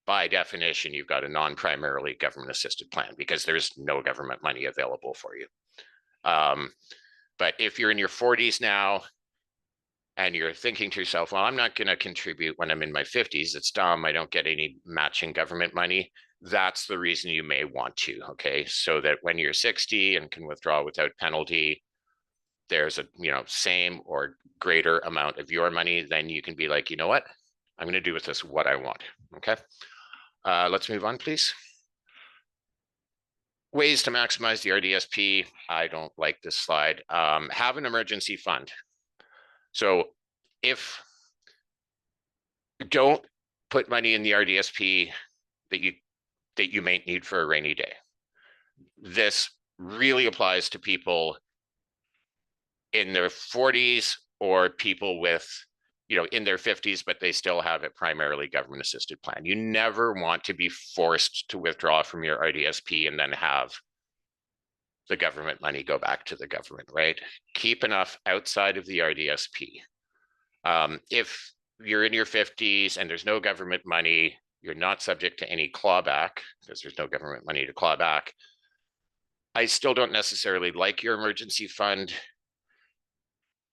by definition, you've got a non-primarily government assisted plan because there's no government money available for you. But if you're in your 40s now and you're thinking to yourself, well, I'm not going to contribute when I'm in my 50s, it's dumb, I don't get any matching government money, that's the reason you may want to, okay? So that when you're 60 and can withdraw without penalty, there's a same or greater amount of your money, then you can be like, you know what, I'm going to do with this what I want. Okay, let's move on, please. Ways to maximize the RDSP. I don't like this slide. Have an emergency fund. So don't put money in the RDSP that you may need for a rainy day. This really applies to people in their 40s or people with, in their 50s, but they still have a primarily government assisted plan. You never want to be forced to withdraw from your RDSP and then have the government money go back to the government, right? Keep enough outside of the RDSP. If you're in your 50s and there's no government money, you're not subject to any clawback because there's no government money to claw back. I still don't necessarily like your emergency fund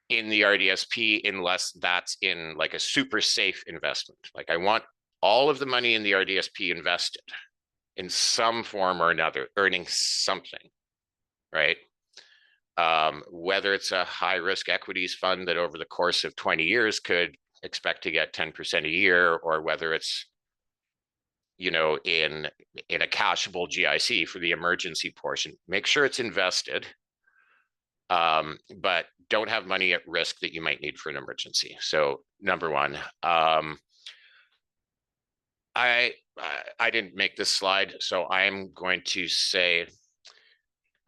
in the RDSP unless that's in like a super safe investment. Like I want all of the money in the RDSP invested in some form or another, earning something, right? Whether it's a high risk equities fund that over the course of 20 years could expect to get 10% a year, or whether it's, in a cashable GIC for the emergency portion, make sure it's invested, but don't have money at risk that you might need for an emergency. So number one, I didn't make this slide, so I'm going to say,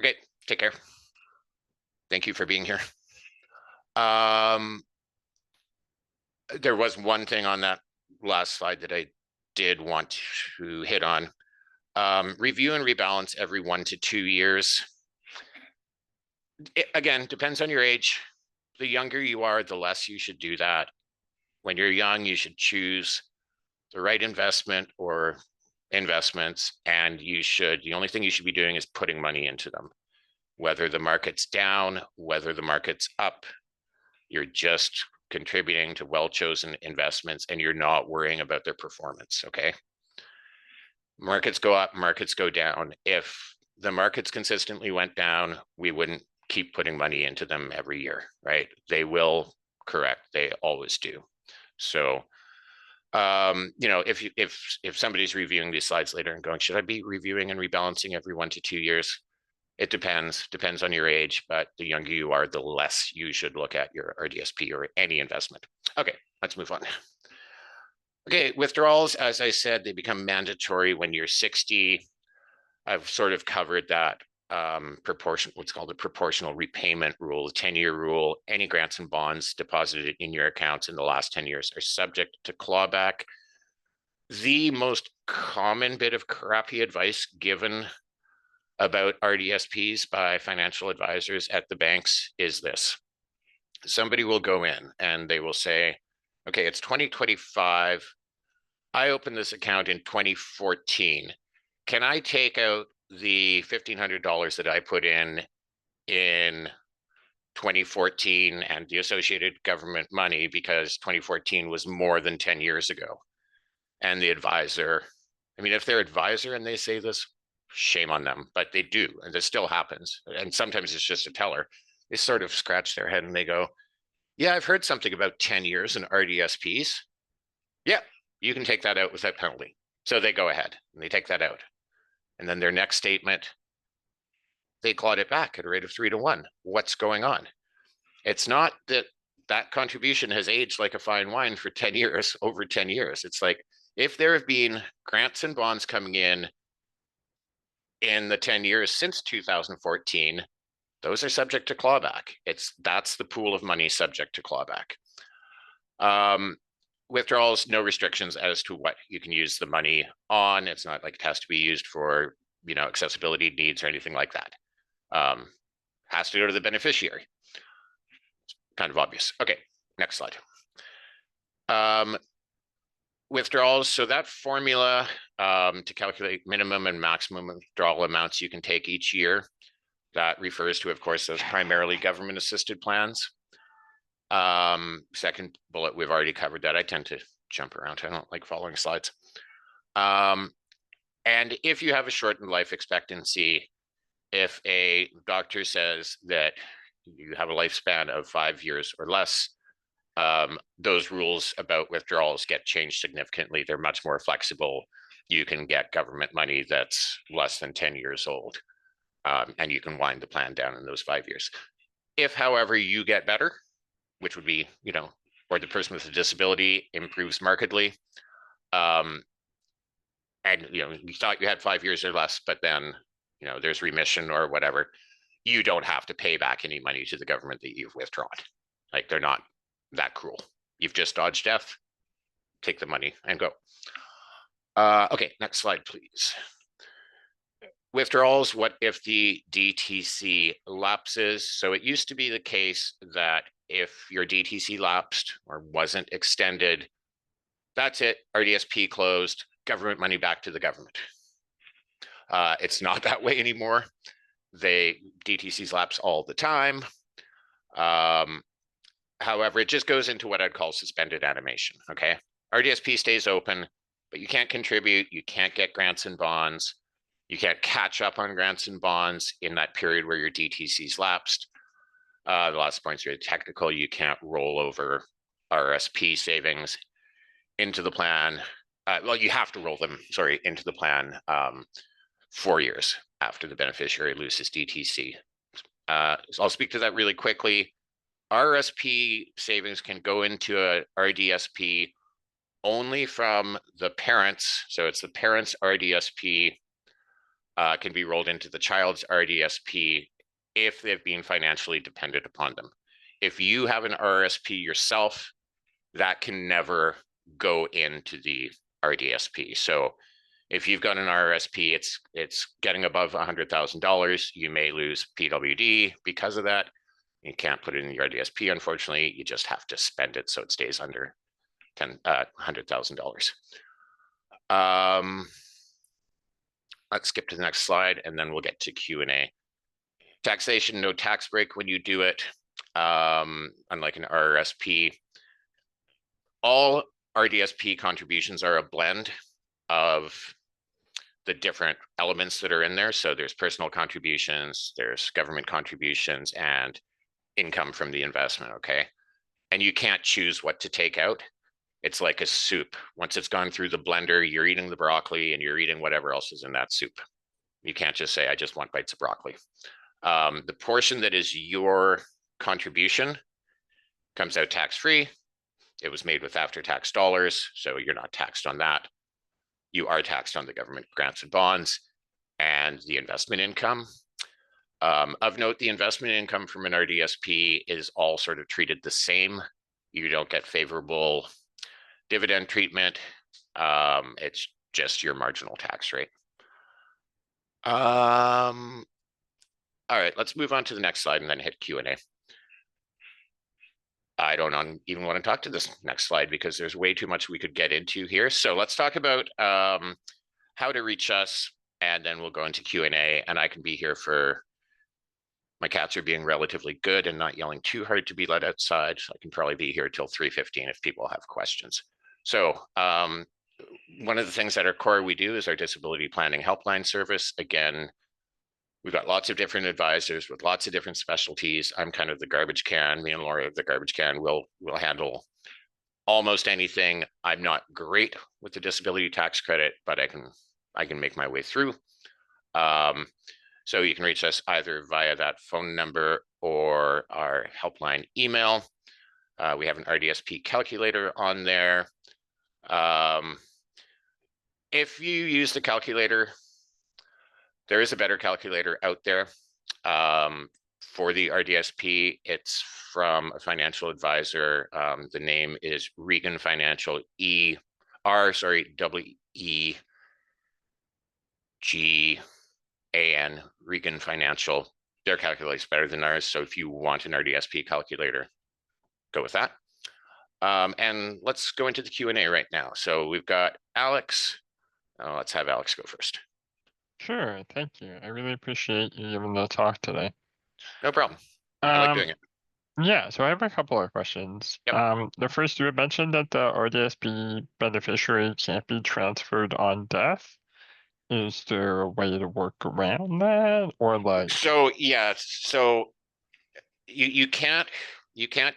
okay, take care. Thank you for being here. There was one thing on that last slide that I did want to hit on. Review and rebalance every 1 to 2 years. It, again, depends on your age. The younger you are, the less you should do that. When you're young, you should choose the right investment or investments, and the only thing you should be doing is putting money into them. Whether the market's down, whether the market's up, you're just contributing to well-chosen investments and you're not worrying about their performance, okay? Markets go up, markets go down. If the markets consistently went down, we wouldn't keep putting money into them every year, right? They will correct, they always do. So, if somebody's reviewing these slides later and going, should I be reviewing and rebalancing every 1 to 2 years? It depends on your age, but the younger you are, the less you should look at your RDSP or any investment. Okay, let's move on. Okay, withdrawals, as I said, they become mandatory when you're 60. I've sort of covered that what's called a proportional repayment rule, the 10-year rule. Any grants and bonds deposited in your accounts in the last 10 years are subject to clawback. The most common bit of crappy advice given about RDSPs by financial advisors at the banks is this. Somebody will go in and they will say, okay, it's 2025. I opened this account in 2014. Can I take out the $1,500 that I put in 2014 and the associated government money because 2014 was more than 10 years ago? And the advisor, if they're advisor and they say this, shame on them, but they do, and this still happens. And sometimes it's just a teller. They sort of scratch their head and they go, yeah, I've heard something about 10 years in RDSPs. Yeah, you can take that out without penalty. So they go ahead and they take that out. And then their next statement, they clawed it back at a rate of 3 to 1. What's going on? It's not that contribution has aged like a fine wine for 10 years, over 10 years. It's like, if there have been grants and bonds coming in the 10 years since 2014, those are subject to clawback. That's the pool of money subject to clawback. Withdrawals, no restrictions as to what you can use the money on. It's not like it has to be used for, accessibility needs or anything like that. Has to go to the beneficiary. It's kind of obvious. Okay, next slide. Withdrawals, so that formula to calculate minimum and maximum withdrawal amounts you can take each year, that refers to, of course, those primarily government assisted plans. Second bullet, we've already covered that. I tend to jump around. I don't like following slides. And if you have a shortened life expectancy, if a doctor says that you have a lifespan of 5 years or less, those rules about withdrawals get changed significantly. They're much more flexible. You can get government money that's less than 10 years old, and you can wind the plan down in those 5 years. If, however, you get better, which would be, or the person with a disability improves markedly, and you thought you had 5 years or less, but then there's remission or whatever, you don't have to pay back any money to the government that you've withdrawn. Like, they're not that cruel. You've just dodged death, take the money and go. Okay, next slide, please. Withdrawals, what if the DTC lapses? So it used to be the case that if your DTC lapsed or wasn't extended, that's it, RDSP closed, government money back to the government. It's not that way anymore. DTCs lapse all the time. However, it just goes into what I'd call suspended animation, okay? RDSP stays open, but you can't contribute, you can't get grants and bonds, you can't catch up on grants and bonds in that period where your DTC's lapsed. The last point's really technical. You can't roll over RSP savings into the plan. Well, you have to roll them, into the plan 4 years after the beneficiary loses DTC. So I'll speak to that really quickly. RSP savings can go into a RDSP only from the parents. So it's the parents' RDSP can be rolled into the child's RDSP if they've been financially dependent upon them. If you have an RSP yourself, that can never go into the RDSP. So if you've got an RSP, it's getting above $100,000, you may lose PWD because of that. You can't put it in the RDSP, unfortunately. You just have to spend it so it stays under $100,000. Let's skip to the next slide, and then we'll get to Q&A. Taxation, no tax break when you do it, unlike an RRSP. All RDSP contributions are a blend of the different elements that are in there. So there's personal contributions, there's government contributions, and income from the investment, okay? And you can't choose what to take out. It's like a soup. Once it's gone through the blender, you're eating the broccoli and you're eating whatever else is in that soup. You can't just say, I just want bites of broccoli. The portion that is your contribution comes out tax-free. It was made with after-tax dollars, so you're not taxed on that. You are taxed on the government grants and bonds and the investment income. Of note, the investment income from an RDSP is all sort of treated the same. You don't get favorable dividend treatment. It's just your marginal tax rate. All right, let's move on to the next slide and then hit Q&A. I don't even want to talk to this next slide because there's way too much we could get into here. So let's talk about how to reach us, and then we'll go into Q&A, and I can be here for, my cats are being relatively good and not yelling too hard to be let outside. So I can probably be here till 3:15 if people have questions. So one of the things at our core we do is our disability planning helpline service. Again, we've got lots of different advisors with lots of different specialties. I'm kind of the garbage can. Me and Laura are the garbage can. We'll handle almost anything. I'm not great with the disability tax credit, but I can make my way through. So you can reach us either via that phone number or our helpline email. We have an RDSP calculator on there. If you use the calculator, there is a better calculator out there. for the RDSP. It's from a financial advisor. The name is Regan Financial, WEGAN, Regan Financial. Their calculates better than ours. So if you want an RDSP calculator, go with that. And let's go into the Q&A right now. So we've got Alex. Let's have Alex go first. Sure, thank you. I really appreciate you giving the talk today. No problem. I like doing it. Yeah, so I have a couple of questions. Yep. The first, you had mentioned that the RDSP beneficiary can't be transferred on death. Is there a way to work around that, or like? So yeah, so you can't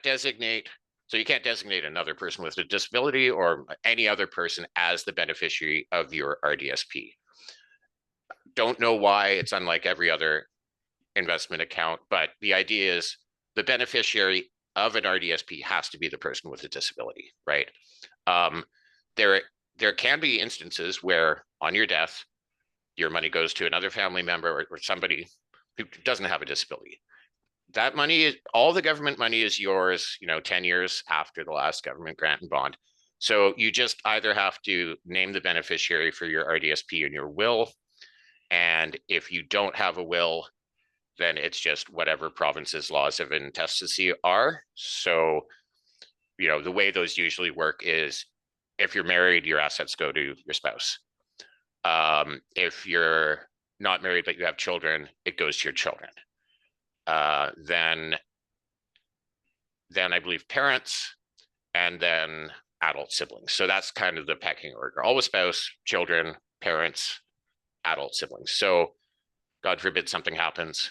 designate. So you can't designate another person with a disability or any other person as the beneficiary of your RDSP. Don't know why. It's unlike every other investment account, but the idea is the beneficiary of an RDSP has to be the person with a disability, right? There can be instances where on your death, your money goes to another family member or somebody who doesn't have a disability. That money, all the government money is yours, 10 years after the last government grant and bond. So you just either have to name the beneficiary for your RDSP in your will. And if you don't have a will, then it's just whatever province's laws of intestacy are. So, the way those usually work is if you're married, your assets go to your spouse. If you're not married, but you have children, it goes to your children. Then I believe parents, and then adult siblings. So that's kind of the pecking order. Always spouse, children, parents, adult siblings. So God forbid something happens.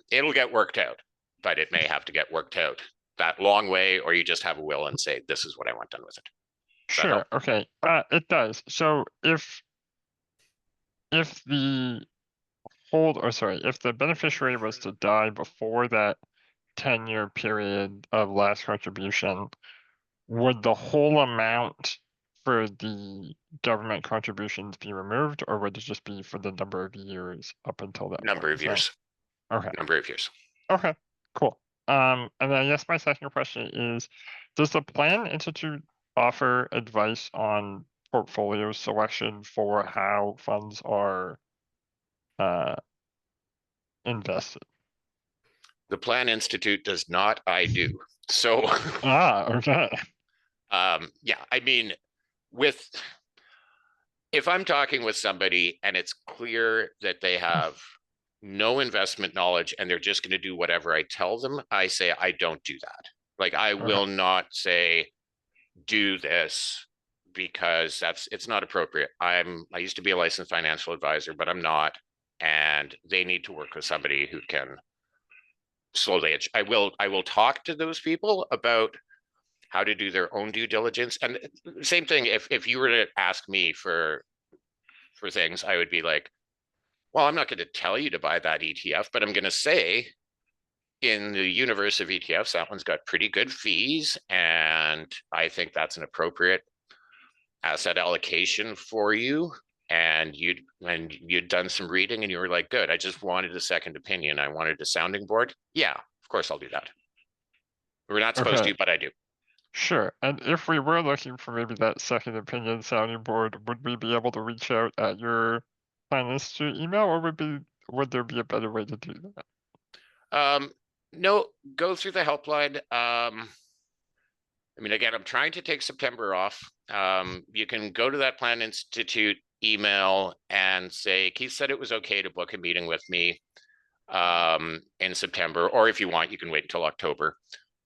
It'll get worked out, but it may have to get worked out that long way, or you just have a will and say, this is what I want done with it. Sure, okay, it does. So if the if the beneficiary was to die before that 10-year period of last contribution, would the whole amount for the government contributions be removed, or would it just be for the number of years up until that Number point? of years. Okay. Number of years. Okay, cool. And then I guess my second question is, does the Plan Institute offer advice on portfolio selection for how funds are invested? The Plan Institute does not, I do. So okay. yeah, I mean, if I'm talking with somebody and it's clear that they have no investment knowledge and they're just going to do whatever I tell them, I say I don't do that. Like I will not say do this, because it's not appropriate. I used to be a licensed financial advisor, but I'm not, and they need to work with somebody who can slowly. I will talk to those people about how to do their own due diligence. And same thing, if you were to ask me for things, I would be like, well, I'm not going to tell you to buy that ETF, but I'm going to say in the universe of ETFs, that one's got pretty good fees, and I think that's an appropriate asset allocation for you. And you'd done some reading and you were like, good, I just wanted a second opinion. I wanted a sounding board. Yeah, of course I'll do that. We're not supposed to, but I do. Sure. And if we were looking for maybe that second opinion sounding board, would we be able to reach out at your Plan Institute email, or would there be a better way to do that? No, go through the helpline. I mean, again, I'm trying to take September off. You can go to that Plan Institute email and say, Keith said it was okay to book a meeting with me in September, or if you want, you can wait until October.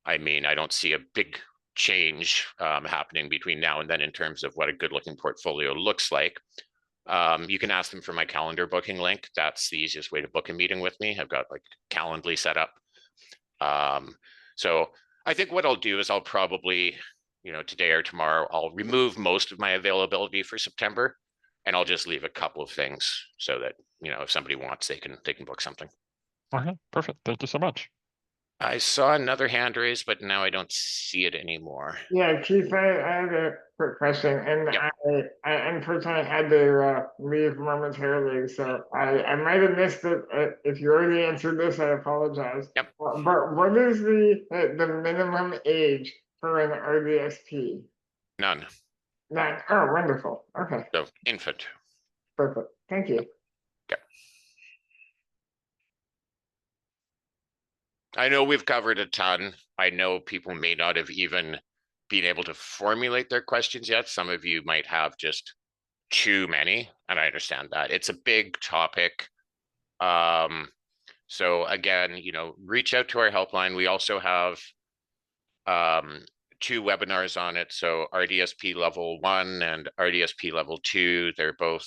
I mean, I don't see a big change happening between now and then in terms of what a good looking portfolio looks like. You can ask them for my calendar booking link. That's the easiest way to book a meeting with me. I've got like Calendly set up. So I think what I'll do is I'll probably, today or tomorrow, I'll remove most of my availability for September, and I'll just leave a couple of things so that, if somebody wants, they can book something. Okay, perfect. Thank you so much. I saw another hand raised, but now I don't see it anymore. Yeah, Keith, I had a quick question, and Yep. I unfortunately had to leave momentarily, so I might have missed it. If you already answered this, I apologize. Yep. But what is the minimum age for an RDSP? None. None. Oh, wonderful. Okay, So infant. perfect. Thank you. Okay. I know we've covered a ton. I know people may not have even been able to formulate their questions yet. Some of you might have just too many, and I understand that. It's a big topic. So again, reach out to our helpline. We also have 2 webinars on it. So RDSP level 1 and RDSP level 2, they're both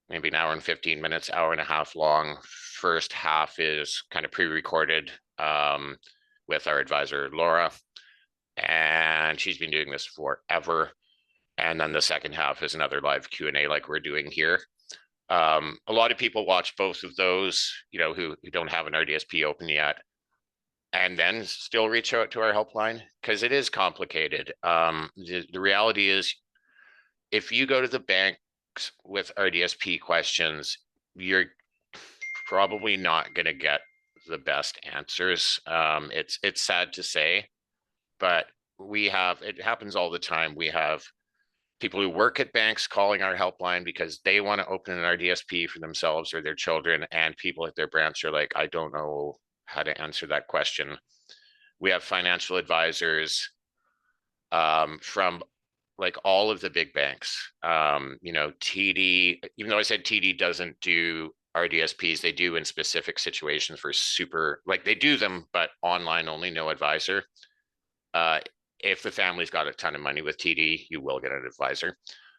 maybe an hour and 15 minutes, hour and a half long. First half is kind of pre-recorded with our advisor, Laura, and she's been doing this forever. And then the second half is another live Q&A like we're doing here. A lot of people watch both of those, who don't have an RDSP open yet, and then still reach out to our helpline because it is complicated. The reality is, if you go to the banks with RDSP questions, you're probably not going to get the best answers. It's sad to say, but it happens all the time. We have people who work at banks calling our helpline because they want to open an RDSP for themselves or their children, and people at their branch are like, I don't know how to answer that question. We have financial advisors from like all of the big banks. TD, even though I said TD doesn't do RDSPs, they do in specific situations for they do them, but online only, no advisor. If the family's got a ton of money with TD, you will get an advisor.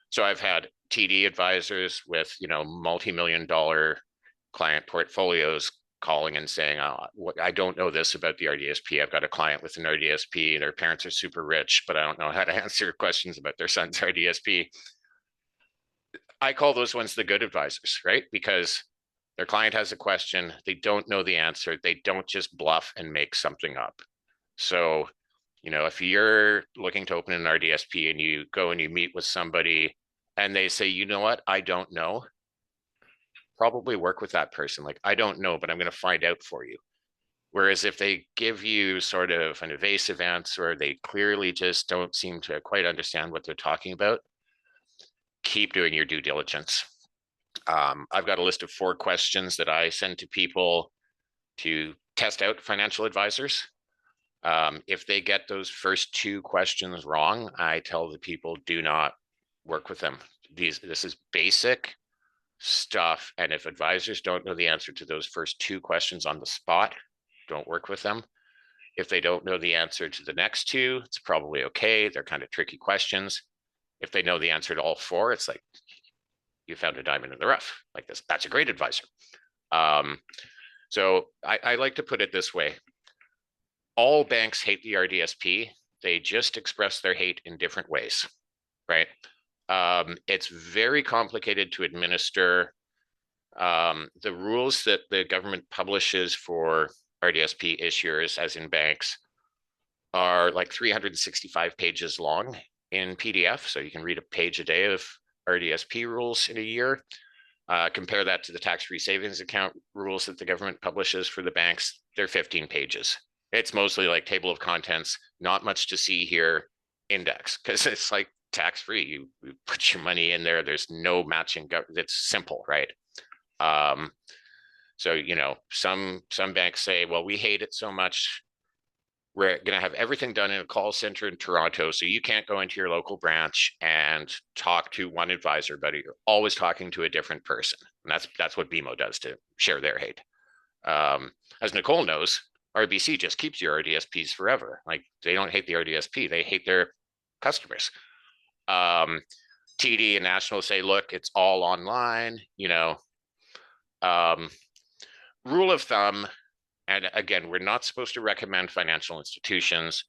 So I've had TD advisors with, multi-million-dollar client portfolios calling and saying, I don't know this about the RDSP. I've got a client with an RDSP. Their parents are super rich, but I don't know how to answer questions about their son's RDSP. I call those ones the good advisors, right? Because their client has a question, they don't know the answer, they don't just bluff and make something up. So, if you're looking to open an RDSP and you go and you meet with somebody and they say, you know what, I don't know, probably work with that person. Like, I don't know, but I'm going to find out for you. Whereas if they give you sort of an evasive answer, or they clearly just don't seem to quite understand what they're talking about, keep doing your due diligence. I've got a list of 4 questions that I send to people to test out financial advisors. If they get those first 2 questions wrong, I tell the people, do not work with them. This is basic stuff. And if advisors don't know the answer to those first 2 questions on the spot, don't work with them. If they don't know the answer to the next 2, it's probably okay. They're kind of tricky questions. If they know the answer to all 4, it's like, you found a diamond in the rough like this. That's a great advisor. So I like to put it this way. All banks hate the RDSP. They just express their hate in different ways, right? It's very complicated to administer. The rules that the government publishes for RDSP issuers, as in banks, are like 365 pages long in PDF. So you can read a page a day of RDSP rules in a year. Compare that to the tax-free savings account rules that the government publishes for the banks. They're 15 pages. It's mostly like table of contents, not much to see here, index, because it's like tax-free. You put your money in there. There's no matching. It's simple, right? So, some banks say, well, we hate it so much, we're going to have everything done in a call center in Toronto, so you can't go into your local branch and talk to one advisor, but you're always talking to a different person. And that's what BMO does to share their hate. As Nicole knows, RBC just keeps your RDSPs forever. Like, they don't hate the RDSP, they hate their customers. TD and National say, look, it's all online, rule of thumb. And again, we're not supposed to recommend financial institutions.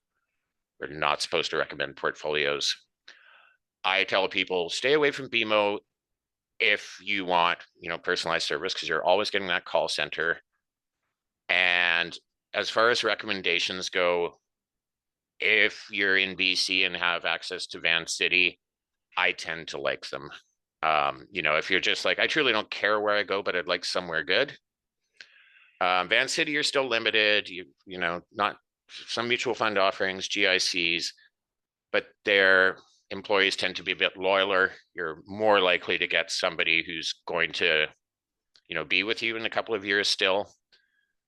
We're not supposed to recommend portfolios. I tell people, stay away from BMO if you want, personalized service, because you're always getting that call center. And as far as recommendations go, if you're in BC and have access to Van City, I tend to like them. You know, if you're just like, I truly don't care where I go, but I'd like somewhere good. Van City, you're still limited. You know, not some mutual fund offerings, GICs, but their employees tend to be a bit loyaler. You're more likely to get somebody who's going to, you know, be with you in a couple of years still.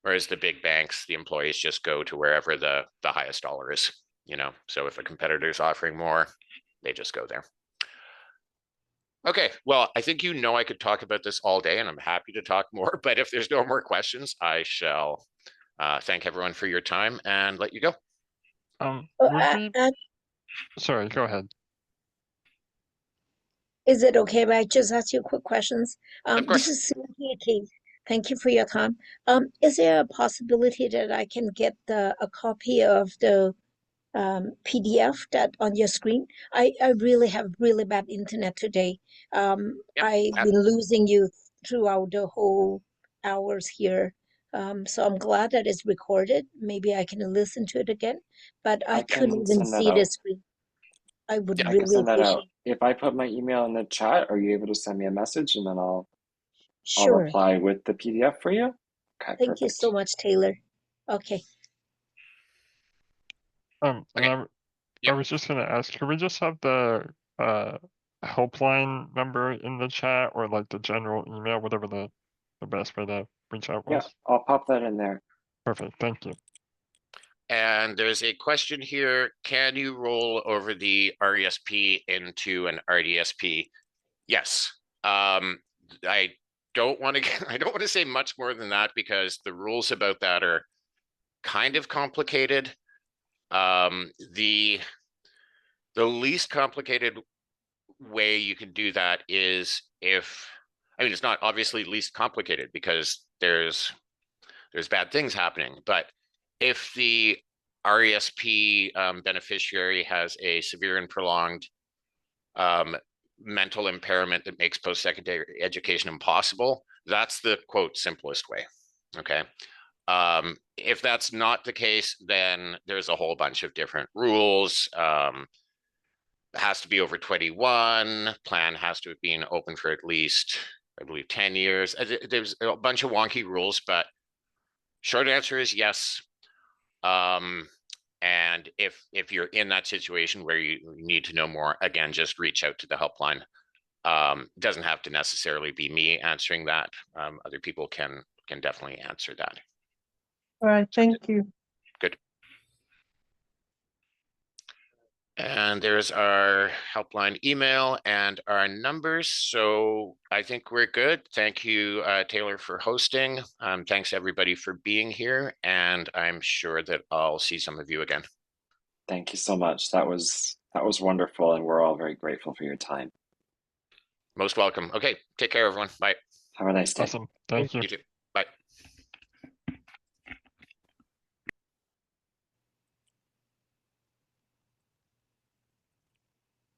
Whereas the big banks, the employees just go to wherever the highest dollar is, you know. So if a competitor is offering more, they just go there. Okay, well, I think you know I could talk about this all day, and I'm happy to talk more. But if there's no more questions, I shall thank everyone for your time and let you go. Sorry, go ahead. Is it okay if I just ask you quick questions? Of course. This is Cynthia Keith. Thank you for your time. Is there a possibility that I can get a copy of the PDF that on your screen? I really have really bad internet today. Yep. I've been losing you throughout the whole hours here. So I'm glad that it's recorded. Maybe I can listen to it again, but I couldn't even see the screen. I would Yeah, I really can send that out. appreciate it. If I put my email in the chat, are you able to send me a message and then I'll Sure. reply with the PDF for you? Okay, Thank you so much, Taylor. Okay. And Okay. I was just gonna ask, can we just have the helpline number in the chat, or like the general email, whatever the best way to reach out Yeah, was? I'll pop that in there. Perfect, thank you. And there's a question here. Can you roll over the RDSP into an RDSP? Yes. I don't want to say much more than that because the rules about that are kind of complicated. The least complicated way you can do that is it's not obviously least complicated because there's bad things happening, but if the RESP beneficiary has a severe and prolonged mental impairment that makes post-secondary education impossible, that's the quote simplest way. Okay. If that's not the case, then there's a whole bunch of different rules. It has to be over 21. Plan has to have been open for at least, I believe, 10 years. There's a bunch of wonky rules, but short answer is yes. And if you're in that situation where you need to know more, again, just reach out to the helpline. Doesn't have to necessarily be me answering that. Other people can definitely answer that. All right, thank you. Good. And there's our helpline email and our numbers. So I think we're good. Thank you, Taylor, for hosting. Thanks everybody for being here. And I'm sure that I'll see some of you again. Thank you so much. That was wonderful. And we're all very grateful for your time. Most welcome. Okay. Take care, everyone. Bye. Have a nice day. Awesome, thank you. You too.